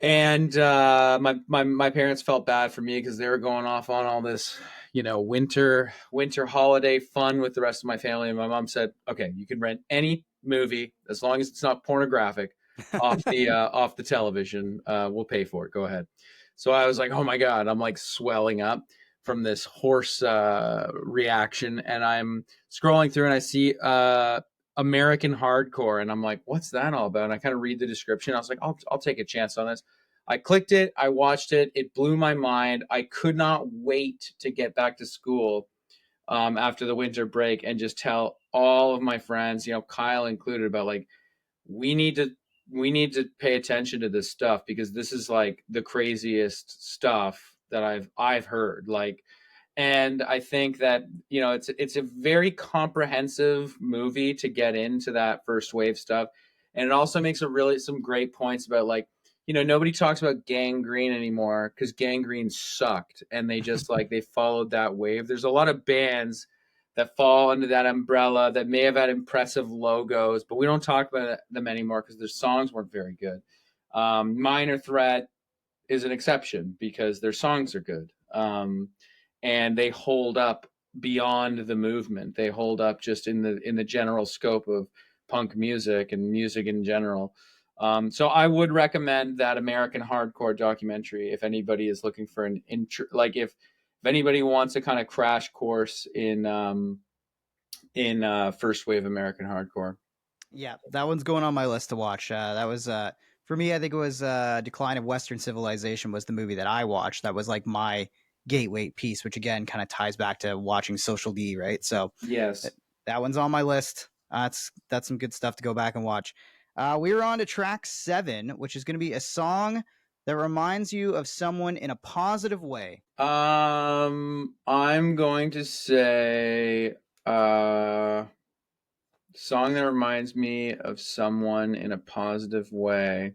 and my parents felt bad for me because they were going off on all this, winter holiday fun with the rest of my family. And my mom said, "Okay, you can rent any movie as long as it's not pornographic off the television. We'll pay for it. Go ahead." So I was like, "Oh my god!" I'm like swelling up from this horse reaction, and I'm scrolling through and I see American hardcore, and I'm like, "What's that all about?" And I kind of read the description. I was like, "I'll take a chance on this." I clicked it, I watched it, it blew my mind. I could not wait to get back to school after the winter break and just tell all of my friends, Kyle included, about like we need to we need to pay attention to this stuff because this is like the craziest stuff that I've heard. Like, and I think that it's a very comprehensive movie to get into that first wave stuff, and it also makes some great points about like nobody talks about Gangrene anymore because Gangrene sucked, and they just like they followed that wave. There's a lot of bands that fall under that umbrella that may have had impressive logos, but we don't talk about them anymore because their songs weren't very good. Minor Threat is an exception because their songs are good. And they hold up beyond the movement. They hold up just in the general scope of punk music and music in general. So I would recommend that American Hardcore documentary if anybody is looking for like if anybody wants a kind of crash course in first wave American hardcore. Yeah, that one's going on my list to watch. That was for me. I think it was Decline of Western Civilization was the movie that I watched. That was like my gateway piece, which again kind of ties back to watching Social D, right? So Yes. that one's on my list. That's some good stuff to go back and watch. We're on to track 7, which is going to be a song that reminds you of someone in a positive way. I'm going to say song that reminds me of someone in a positive way.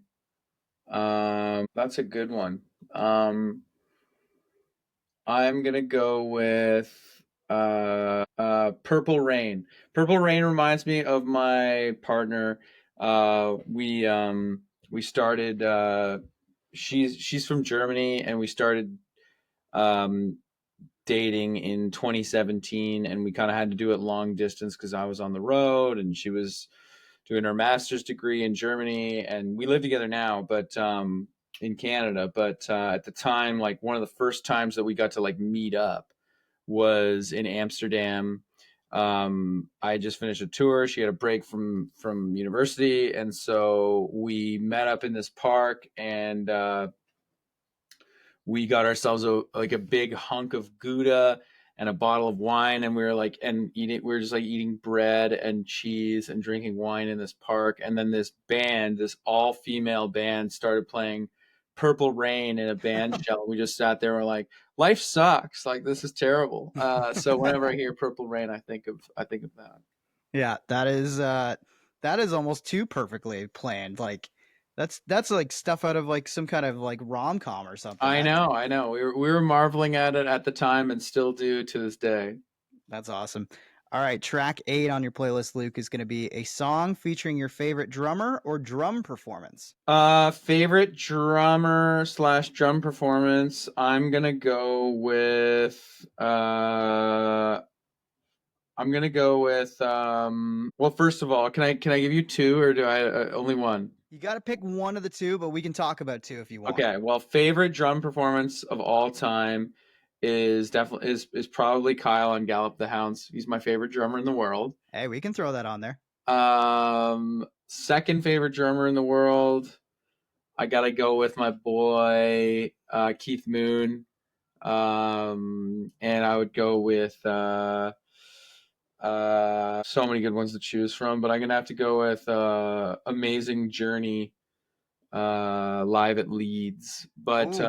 That's a good one. Um, I'm gonna go with Purple Rain. Purple Rain reminds me of my partner. We started. She's from Germany, and we started um, dating in 2017, and we kind of had to do it long distance because I was on the road and she was doing her master's degree in Germany, and we live together now, but in Canada. But at the time, like one of the first times that we got to like meet up was in Amsterdam. I just finished a tour. She had a break from university, and so we met up in this park, and we got ourselves a big hunk of Gouda and a bottle of wine, and we were like and eating we were just like eating bread and cheese and drinking wine in this park. And then this all female band started playing Purple Rain in a band shell. We just sat there and were like, life sucks, like this is terrible. So whenever I hear Purple Rain, I think of that. Yeah, that is almost too perfectly planned. Like that's like stuff out of like some kind of like rom-com or something. I know, we were marveling at it at the time and still do to this day. That's awesome. All right, track 8 on your playlist, Luke, is going to be a song featuring your favorite drummer or drum performance. Favorite drummer slash drum performance. I'm gonna go with well, first of all, can I give you two, or do I only one? You got to pick one of the two, but we can talk about two if you want. Okay, well, favorite drum performance of all time is definitely is probably Kyle on Gallop the Hounds. He's my favorite drummer in the world. Hey, we can throw that on there. Second favorite drummer in the world, I gotta go with my boy Keith Moon. And I would go with so many good ones to choose from, but I'm gonna have to go with Amazing Journey live at Leeds. But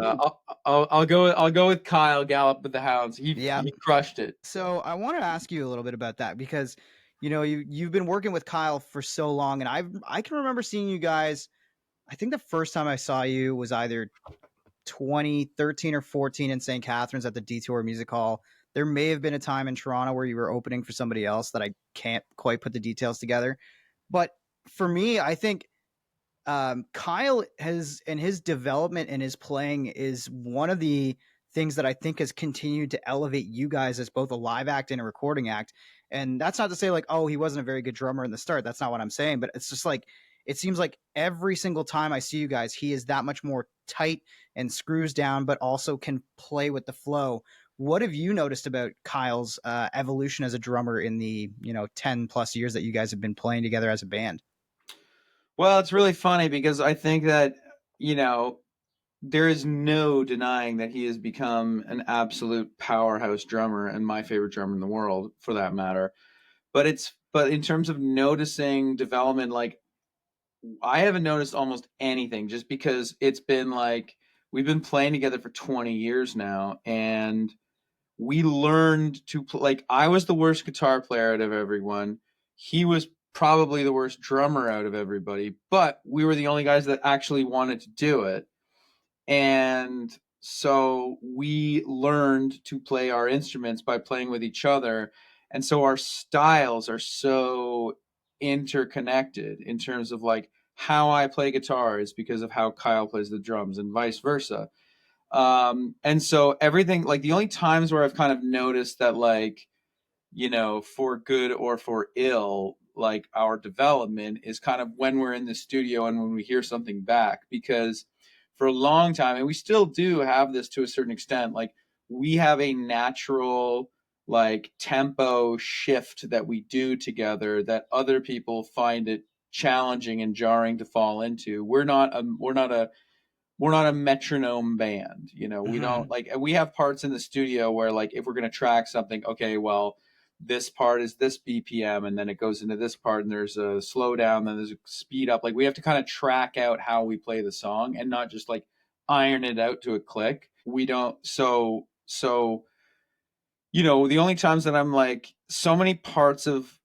I'll go with Kyle Gallop with the Hounds. Yeah. He crushed it. So I want to ask you a little bit about that because you've been working with Kyle for so long, and I can remember seeing you guys. I think the first time I saw you was either 2013 or 14 in St. Catharines at the Detour Music Hall. There may have been a time in Toronto where you were opening for somebody else that I can't quite put the details together. But for me, I think Kyle has and his development and his playing is one of the things that I think has continued to elevate you guys as both a live act and a recording act. And that's not to say like, oh, he wasn't a very good drummer in the start. That's not what I'm saying. But it's just like it seems like every single time I see you guys, he is that much more tight and screws down, but also can play with the flow. What have you noticed about Kyle's evolution as a drummer in the 10 plus years that you guys have been playing together as a band? Well, it's really funny because I think that you know there is no denying that he has become an absolute powerhouse drummer and my favorite drummer in the world for that matter. But in terms of noticing development, like I haven't noticed almost anything just because it's been like we've been playing together for 20 years now, and we learned to play. Like I was the worst guitar player out of everyone. He was probably the worst drummer out of everybody, but we were the only guys that actually wanted to do it. And so we learned to play our instruments by playing with each other. And so our styles are so interconnected in terms of like how I play guitar is because of how Kyle plays the drums and vice versa. And so everything, like the only times where I've kind of noticed that, like, for good or for ill, like our development is kind of when we're in the studio and when we hear something back. Because for a long time, and we still do have this to a certain extent, like we have a natural like tempo shift that we do together that other people find it challenging and jarring to fall into. We're not a metronome band. We Hmm. don't like, we have parts in the studio where like if we're going to track something, okay, well, this part is this BPM and then it goes into this part and there's a slowdown, then there's a speed up. Like we have to kind of track out how we play the song and not just like iron it out to a click. We don't the only times that I'm like so many parts of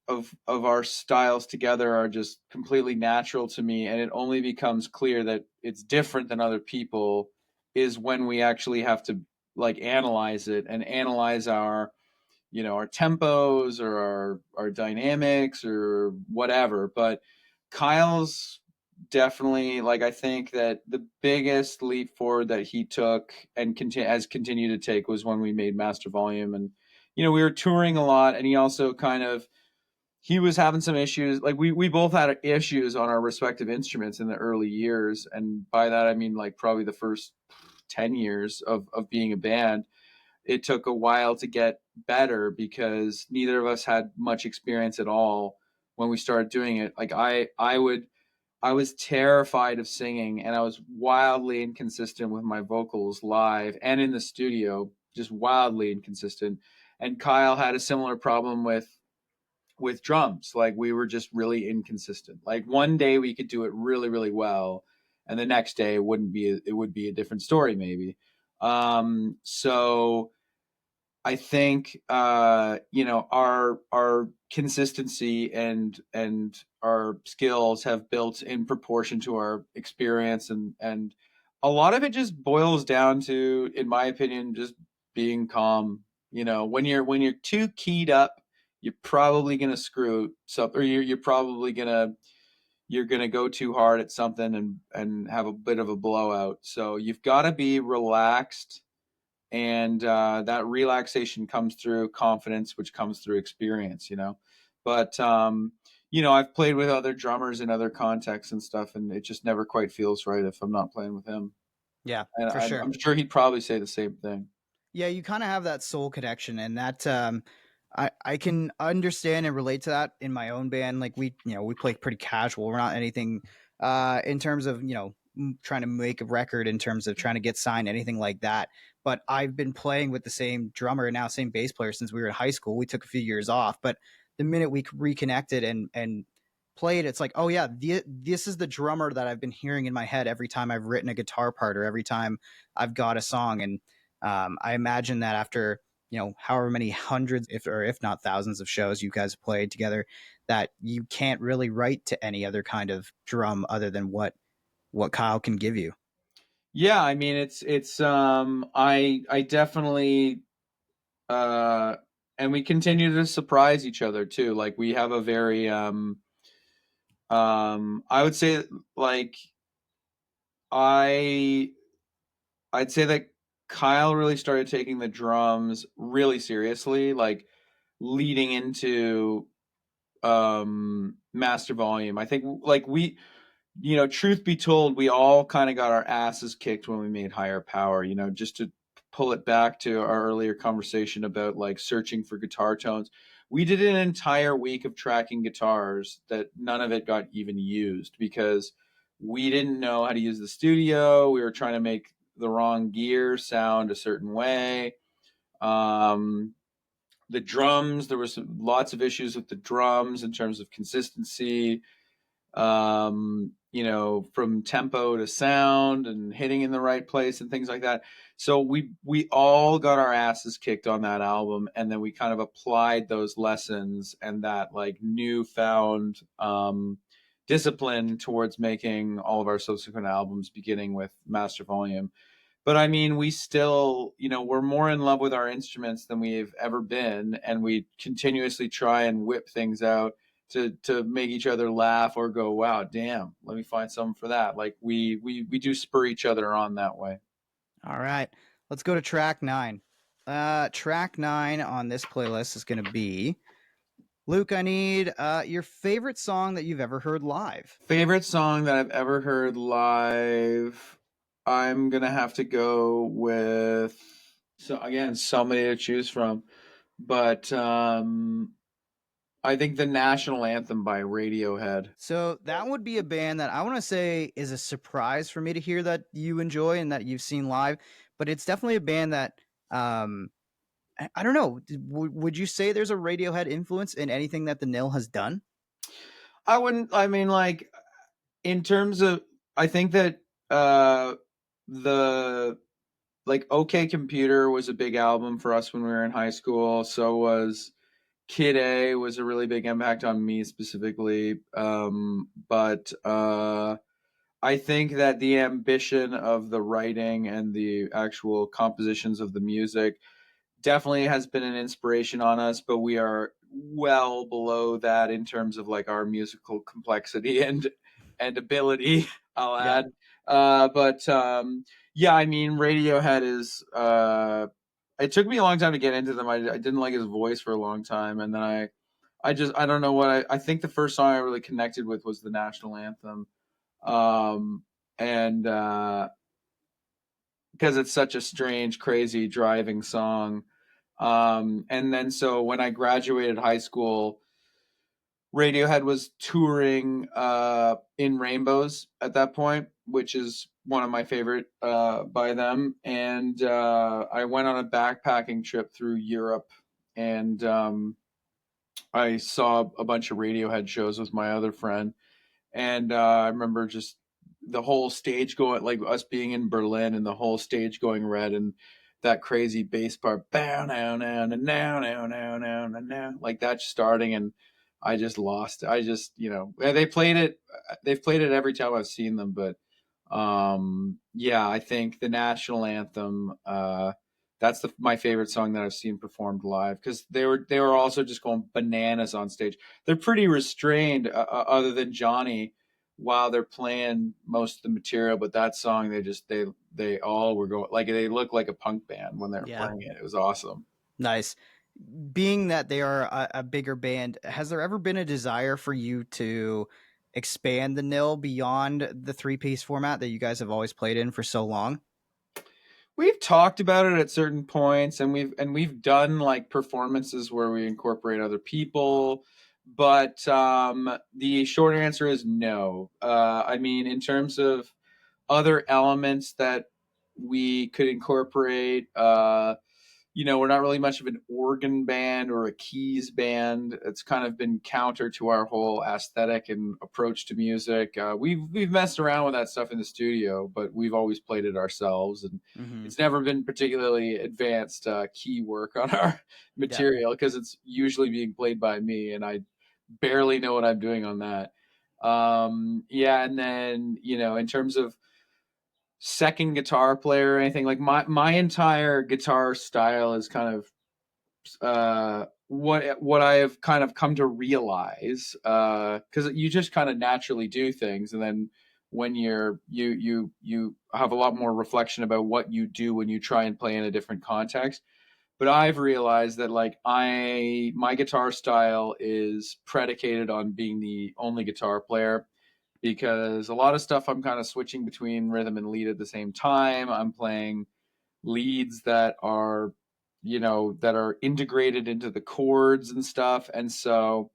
our styles together are just completely natural to me, and it only becomes clear that it's different than other people is when we actually have to like analyze it and analyze our tempos or our dynamics or whatever. But Kyle's definitely, like, I think that the biggest leap forward that he took and has continued to take was when we made Master Volume. And we were touring a lot, and he also kind of he was having some issues. Like we both had issues on our respective instruments in the early years, and by that I mean like probably the first 10 years of being a band. It took a while to get better because neither of us had much experience at all when we started doing it. Like I was terrified of singing, and I was wildly inconsistent with my vocals live and in the studio, just wildly inconsistent. And Kyle had a similar problem with drums. Like we were just really inconsistent. Like one day we could do it really really well, and the next day it would be a different story maybe. So I think our consistency and our skills have built in proportion to our experience, and a lot of it just boils down to, in my opinion, just being calm. When you're too keyed up, you're probably gonna screw something, or you're gonna go too hard at something and have a bit of a blowout. So you've got to be relaxed, and that relaxation comes through confidence, which comes through experience. But I've played with other drummers in other contexts and stuff, and it just never quite feels right if I'm not playing with him. Yeah, And for i'm, sure. I'm sure he'd probably say the same thing. Yeah, you kind of have that soul connection, and that I can understand and relate to that in my own band. Like we play pretty casual. We're not anything in terms of trying to make a record, in terms of trying to get signed, anything like that. But I've been playing with the same drummer and now same bass player since we were in high school. We took a few years off, but the minute we reconnected and played, it's like, oh yeah, this is the drummer that I've been hearing in my head every time I've written a guitar part or every time I've got a song. And I imagine that after however many hundreds, if not thousands of shows you guys played together, that you can't really write to any other kind of drum other than what Kyle can give you. Yeah, I mean it's I definitely uh and we continue to surprise each other too. Like we have a very I would say, like, I I'd say that Kyle really started taking the drums really seriously, like leading into Master Volume. I think, like, truth be told, we all kind of got our asses kicked when we made Higher Power, just to pull it back to our earlier conversation about like searching for guitar tones. We did an entire week of tracking guitars that none of it got even used because we didn't know how to use the studio. We were trying to make the wrong gear sound a certain way. Um, the drums, there was lots of issues with the drums in terms of consistency, from tempo to sound and hitting in the right place and things like that. So we all got our asses kicked on that album, and then we kind of applied those lessons and that like newfound discipline towards making all of our subsequent albums, beginning with Master Volume. But I mean, we still, we're more in love with our instruments than we've ever been, and we continuously try and whip things out to make each other laugh or go, "Wow, damn, let me find something for that." Like we do spur each other on that way. All right, let's go to track 9. Track 9 on this playlist is going to be Luke. I need your favorite song that you've ever heard live. Favorite song that I've ever heard live, I'm gonna have to go with, so again, so many to choose from, but I think the national anthem by Radiohead. So that would be a band that I want to say is a surprise for me to hear that you enjoy and that you've seen live, but it's definitely a band that I don't know. Would you say there's a Radiohead influence in anything that the Nil has done? I wouldn't. I mean, like in terms of, I think that the like OK Computer was a big album for us when we were in high school. So was Kid A, was a really big impact on me specifically. But I think that the ambition of the writing and the actual compositions of the music definitely has been an inspiration on us, but we are well below that in terms of like our musical complexity and ability. I'll Yeah. add, but yeah, I mean, Radiohead is. It took me a long time to get into them. I didn't like his voice for a long time, and then I don't know what I think the first song I really connected with was the national anthem, um, and because it's such a strange, crazy, driving song. And then so when I graduated high school, Radiohead was touring in Rainbows at that point, which is one of my favorite by them. And I went on a backpacking trip through Europe, and I saw a bunch of Radiohead shows with my other friend. And I remember just the whole stage going, like us being in Berlin and the whole stage going red, and that crazy bass part, bow now now now now now now now now, like that starting, and I just lost it. I just, they played it. They've played it every time I've seen them, but yeah, I think the national anthem. That's my favorite song that I've seen performed live, because they were also just going bananas on stage. They're pretty restrained, other than Johnny, while they're playing most of the material. But that song, they all were going, like, they look like a punk band when they were Yeah. playing it. It was awesome. Nice. Being that they are a bigger band, has there ever been a desire for you to expand the Nil beyond the 3-piece format that you guys have always played in for so long? We've talked about it at certain points, and we've done like performances where we incorporate other people, but the short answer is no. I mean, in terms of other elements that we could incorporate, we're not really much of an organ band or a keys band. It's kind of been counter to our whole aesthetic and approach to music. We've messed around with that stuff in the studio, but we've always played it ourselves, and Mm-hmm. it's never been particularly advanced key work on our Yeah. material, because it's usually being played by me, and I barely know what I'm doing on that. Yeah, and then in terms of second guitar player or anything, like my entire guitar style is kind of what I have kind of come to realize, because you just kind of naturally do things, and then when you have a lot more reflection about what you do when you try and play in a different context. But I've realized that like my guitar style is predicated on being the only guitar player, because a lot of stuff I'm kind of switching between rhythm and lead at the same time. I'm playing leads that are integrated into the chords and stuff, and so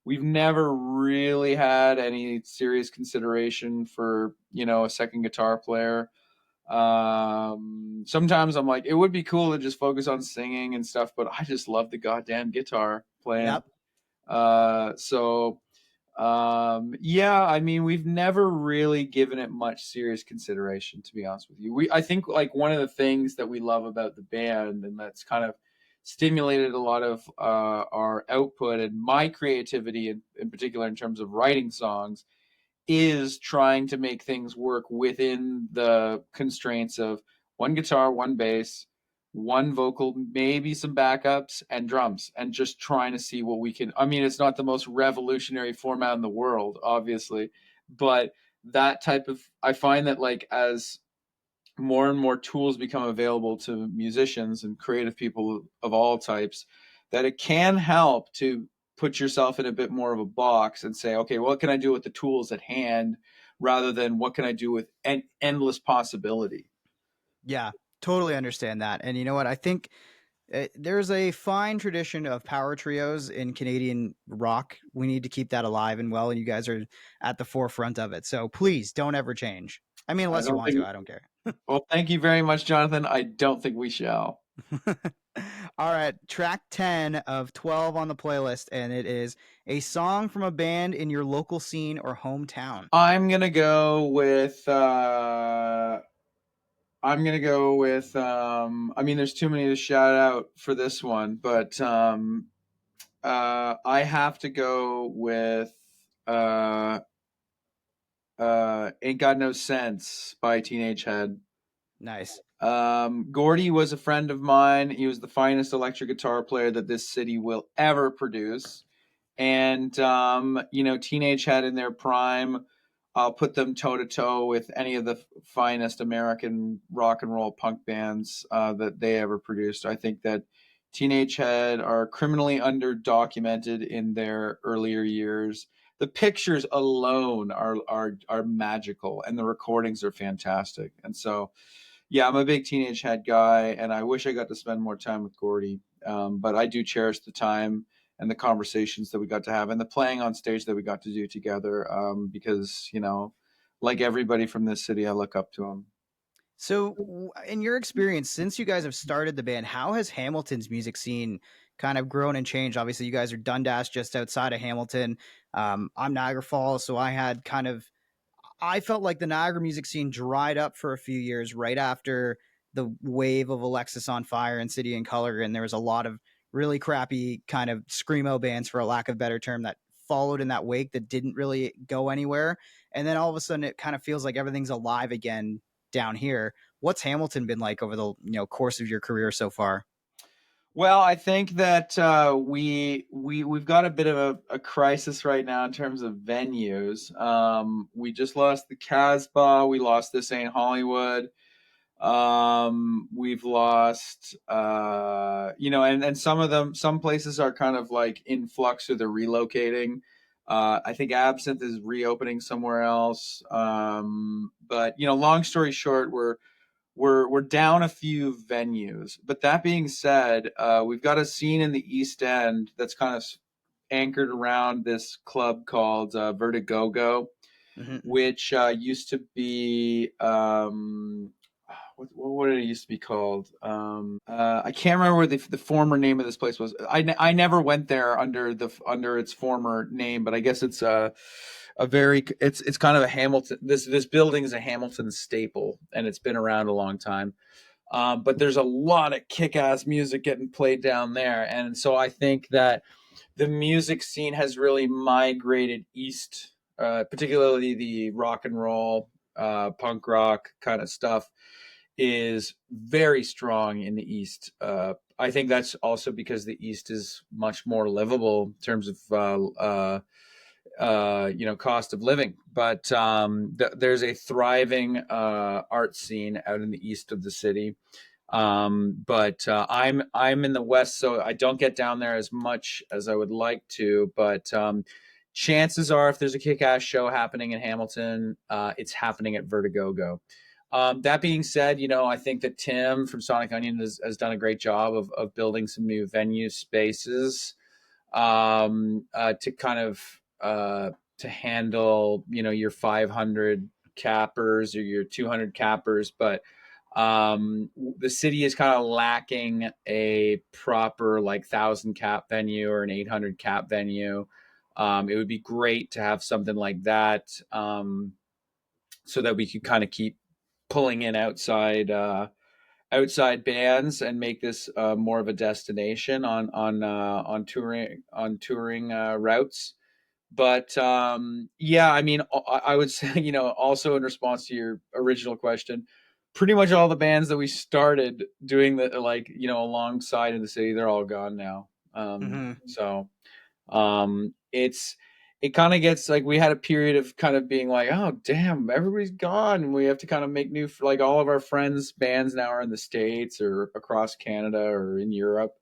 we've never really had any serious consideration for a second guitar player. Sometimes I'm like, it would be cool to just focus on singing and stuff, but I just love the goddamn guitar playing. Yep. So yeah, I mean, we've never really given it much serious consideration, to be honest with you. I think like one of the things that we love about the band, and that's kind of stimulated a lot of our output and my creativity in particular in terms of writing songs, is trying to make things work within the constraints of one guitar, one bass, one vocal, maybe some backups and drums, and just trying to see what we can. I mean, it's not the most revolutionary format in the world, obviously, but that type of, I find that like as more and more tools become available to musicians and creative people of all types, that it can help to put yourself in a bit more of a box and say, okay, what can I do with the tools at hand rather than what can I do with an endless possibility. Yeah, totally understand that. And you know what? I think there's a fine tradition of power trios in Canadian rock. We need to keep that alive and well, and you guys are at the forefront of it. So please don't ever change. I mean, I unless you don't want to, think, I don't care. well, thank you very much, Jonathan. I don't think we shall. All right, track 10 of 12 on the playlist, and it is a song from a band in your local scene or hometown. I'm going to go with, I mean, there's too many to shout out for this one, but I have to go with uh, "Ain't Got No Sense" by Teenage Head. Nice. Gordy was a friend of mine. He was the finest electric guitar player that this city will ever produce. And Teenage Head in their prime, I'll put them toe to toe with any of the finest American rock and roll punk bands that they ever produced. I think that Teenage Head are criminally underdocumented in their earlier years. The pictures alone are magical, and the recordings are fantastic. And so, yeah, I'm a big Teenage Head guy, and I wish I got to spend more time with Gordy. But I do cherish the time and the conversations that we got to have and the playing on stage that we got to do together. Because like everybody from this city, I look up to him. So, in your experience, since you guys have started the band, how has Hamilton's music scene kind of grown and changed? Obviously, you guys are Dundas, just outside of Hamilton. I'm Niagara Falls, so I felt like the Niagara music scene dried up for a few years right after the wave of Alexis on Fire and City and Color, and there was a lot of really crappy kind of screamo bands, for a lack of a better term, that followed in that wake that didn't really go anywhere. And then all of a sudden, it kind of feels like everything's alive again down here. What's Hamilton been like over the course of your career so far? Well, I think that we've got a bit of a crisis right now in terms of venues. We just lost the Casbah. We lost this Ain't Hollywood. We've lost, and some places are kind of like in flux or they're relocating. I think Absinthe is reopening somewhere else. But long story short, we're down a few venues. But that being said, we've got a scene in the East End that's kind of anchored around this club called Vertigogo, Mm-hmm. which used to be what did it used to be called? I can't remember what the former name of this place was. I never went there under its former name, but I guess it's a very it's kind of a Hamilton. This building is a Hamilton staple, and it's been around a long time. But there's a lot of kick-ass music getting played down there, and so I think that the music scene has really migrated east, particularly the rock and roll, punk rock kind of stuff is very strong in the East. I think that's also because the East is much more livable in terms of cost of living. But there's a thriving art scene out in the east of the city. But I'm in the west, so I don't get down there as much as I would like to. But chances are, if there's a kick-ass show happening in Hamilton, it's happening at Vertigogo. That being said, I think that Tim from Sonic Onion has done a great job of building some new venue spaces to kind of to handle your 500 cappers or your 200 cappers, but the city is kind of lacking a proper like 1,000 cap venue or an 800 cap venue. It would be great to have something like that, so that we could kind of keep pulling in outside bands and make this more of a destination on touring routes. But yeah, I mean, I would say, also in response to your original question, pretty much all the bands that we started doing the like, alongside in the city, they're all gone now. Mm-hmm. So it kind of gets like we had a period of kind of being like, oh damn, everybody's gone. We have to kind of make new, like all of our friends' bands now are in the States or across Canada or in Europe.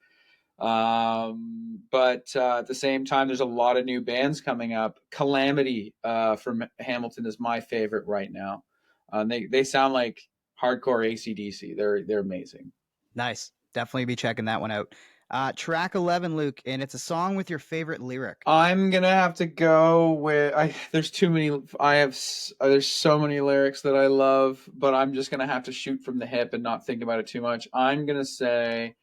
But at the same time, there's a lot of new bands coming up. Calamity from Hamilton is my favorite right now. They sound like hardcore AC/DC. They're amazing. Nice. Definitely be checking that one out. Track 11, Luke, and it's a song with your favorite lyric. I'm gonna have to go with there's too many. There's so many lyrics that I love, but I'm just gonna have to shoot from the hip and not think about it too much. I'm gonna say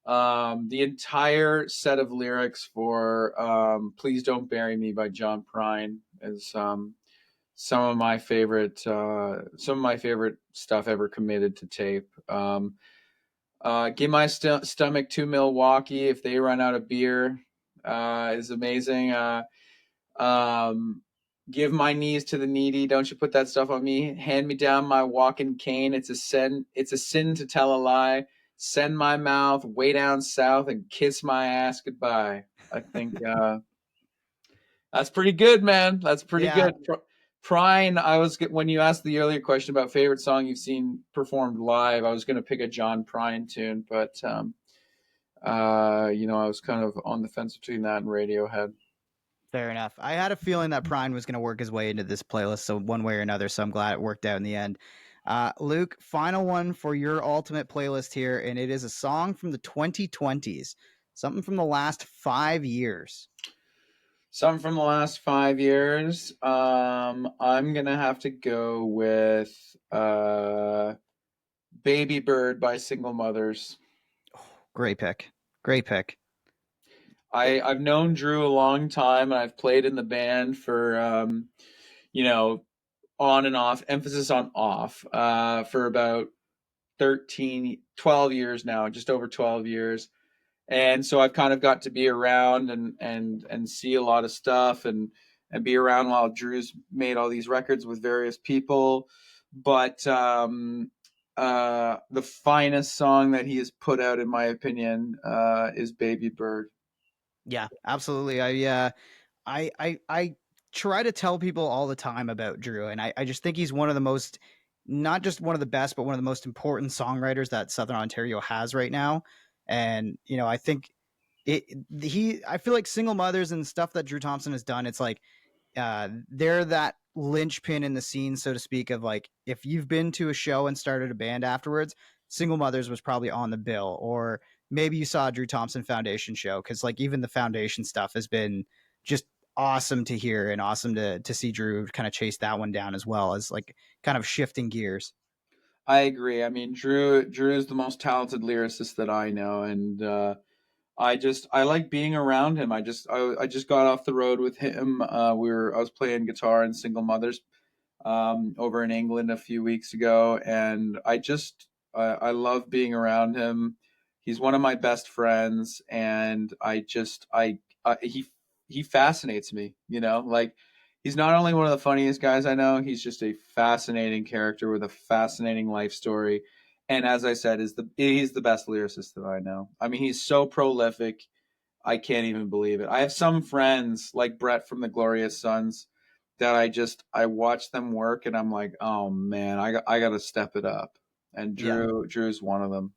the entire set of lyrics for "Please Don't Bury Me" by John Prine is some of my favorite stuff ever committed to tape. Give my stomach to Milwaukee if they run out of beer is amazing. Um, give my knees to the needy. Don't you put that stuff on me. Hand me down my walking cane. It's a sin. It's a sin to tell a lie. Send my mouth way down south and kiss my ass goodbye. I think that's pretty good, man. That's pretty Yeah, good. Prine, when you asked the earlier question about favorite song you've seen performed live, I was going to pick a John Prine tune, but I was kind of on the fence between that and Radiohead. fair enough. I had a feeling that Prine was going to work his way into this playlist, so one way or another. So I'm glad it worked out in the end. Luke, final one for your ultimate playlist here, and it is a song from the 2020s, something from the last 5 years. Some from the last 5 years. I'm gonna have to go with "Baby Bird" by Single Mothers. Great pick. Great pick. I've known Drew a long time, and I've played in the band for you know, on and off, emphasis on off, for about 13, 12 years now, just over 12 years. And so I've kind of got to be around and see a lot of stuff and be around while Drew's made all these records with various people. But the finest song that he has put out, in my opinion, is "Baby Bird." Yeah, absolutely. I try to tell people all the time about Drew, and I just think he's one of the most, not just one of the best, but one of the most important songwriters that Southern Ontario has right now. And I think I feel like Single Mothers and stuff that Drew Thompson has done, it's like they're that linchpin in the scene, so to speak, of like if you've been to a show and started a band afterwards, Single Mothers was probably on the bill, or maybe you saw a Drew Thompson Foundation show, because like even the Foundation stuff has been just awesome to hear and awesome to see Drew kind of chase that one down as well as like kind of shifting gears. I agree. I mean, Drew is the most talented lyricist that I know, and I like being around him. I just got off the road with him. I was playing guitar in Single Mothers over in England a few weeks ago, and I love being around him. He's one of my best friends, and he fascinates me. Like he's not only one of the funniest guys I know, he's just a fascinating character with a fascinating life story. And as I said, he's the best lyricist that I know. I mean, he's so prolific. I can't even believe it. I have some friends like Brett from the Glorious Sons that I watch them work and I'm like, oh man, I got to step it up. And Yeah, Drew's one of them.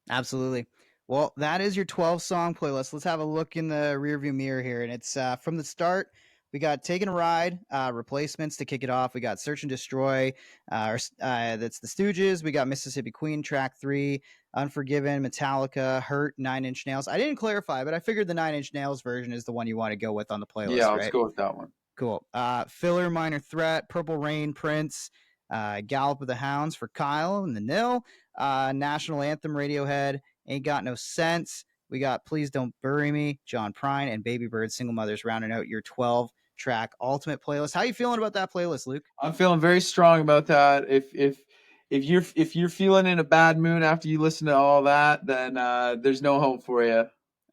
absolutely. Well, that is your 12 song playlist. Let's have a look in the rearview mirror here. And it's from the start. We got Taking a Ride, replacements to kick it off. We got Search and Destroy. That's the Stooges. We got Mississippi Queen, track 3, Unforgiven, Metallica, Hurt, Nine Inch Nails. I didn't clarify, but I figured the Nine Inch Nails version is the one you want to go with on the Yeah, playlist, let's right? go with that one. Cool. Filler, Minor Threat, Purple Rain, Prince, Gallop of the Hounds for Kyle and the Nil. National Anthem, Radiohead, Ain't Got No Sense. We got Please Don't Bury Me, John Prine, and Baby Bird Single Mothers rounding out your 12-track ultimate playlist. How you feeling about that playlist, Luke? I'm feeling very strong about that. If you're feeling in a bad mood after you listen to all that, then there's no hope for you.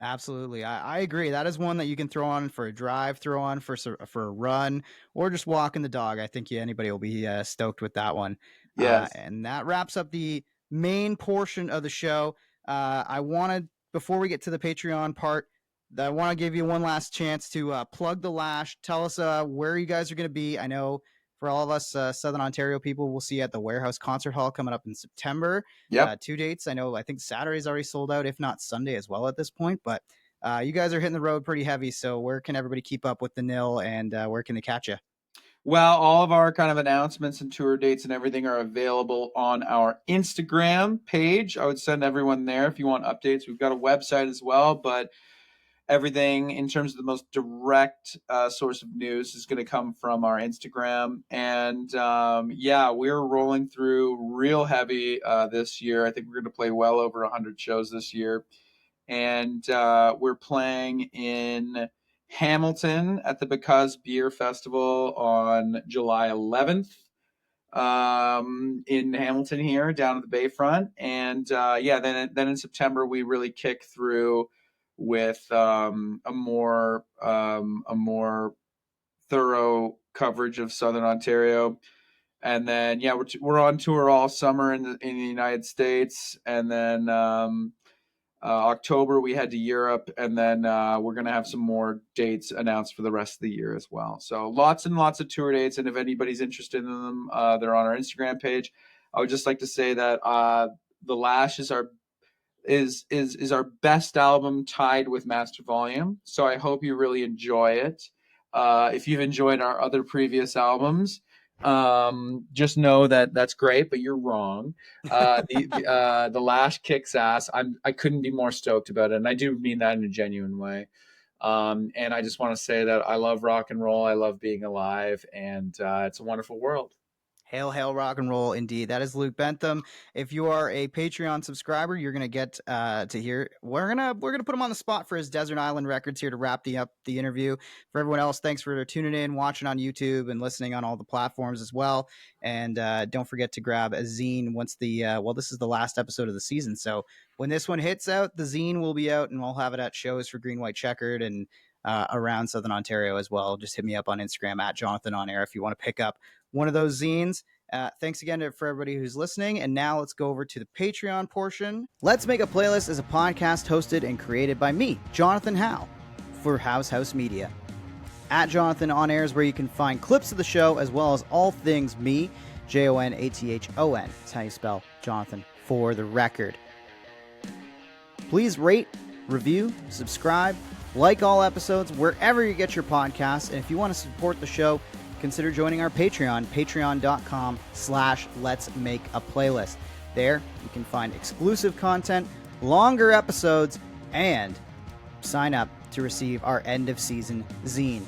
Absolutely. I agree. That is one that you can throw on for a drive, throw on for a run, or just walking the dog. I think anybody will be stoked with that one. Yes. And that wraps up the main portion of the show. I wanted, before we get to the Patreon part, I want to give you one last chance to plug the Lash. Tell us where you guys are going to be. I know for all of us Southern Ontario people, we'll see you at the Warehouse Concert Hall coming up in September. Yep. 2 dates. I think Saturday's already sold out, if not Sunday as well at this point. But you guys are hitting the road pretty heavy. So where can everybody keep up with the Nil, and where can they catch you? Well, all of our kind of announcements and tour dates and everything are available on our Instagram page. I would send everyone there if you want updates. We've got a website as well, but everything in terms of the most direct source of news is going to come from our Instagram. And we're rolling through real heavy this year. I think we're going to play well over 100 shows this year. And we're playing in Hamilton at the Because Beer Festival on July 11th in Hamilton here down at the Bayfront. And then in September we really kick through with a more thorough coverage of Southern Ontario. And then we're on tour all summer in the United States, and then October we head to Europe, and then we're going to have some more dates announced for the rest of the year as well. So lots and lots of tour dates, and if anybody's interested in them, they're on our Instagram page. I would just like to say that The Lash is our best album, tied with Master Volume. So I hope you really enjoy it. If you've enjoyed our other previous albums, just know that that's great, but you're wrong. The Lash kicks ass. I couldn't be more stoked about it, and I do mean that in a genuine way. And I just want to say that I love rock and roll. I love being alive, and it's a wonderful world. Hail, hail, rock and roll, indeed. That is Luke Bentham. If you are a Patreon subscriber, you're gonna get to hear. We're gonna put him on the spot for his Desert Island Records here to wrap up the interview. For everyone else, thanks for tuning in, watching on YouTube, and listening on all the platforms as well. And don't forget to grab a zine once this is the last episode of the season. So when this one hits out, the zine will be out, and we'll have it at shows for Green White Checkered and around Southern Ontario as well. Just hit me up on Instagram at Jonathan On Air if you want to pick up one of those zines. Thanks again for everybody who's listening. And now let's go over to the Patreon portion. Let's Make a Playlist is a podcast hosted and created by me, Jonathan Howe, for House Media. At Jonathan On Air is where you can find clips of the show as well as all things me, Jonathon. That's how you spell Jonathan for the record. Please rate, review, subscribe, like all episodes wherever you get your podcasts. And if you want to support the show, consider joining our Patreon, patreon.com/Let's Make a Playlist. There, you can find exclusive content, longer episodes, and sign up to receive our end of season zine.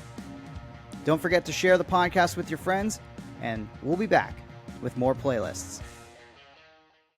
Don't forget to share the podcast with your friends, and we'll be back with more playlists.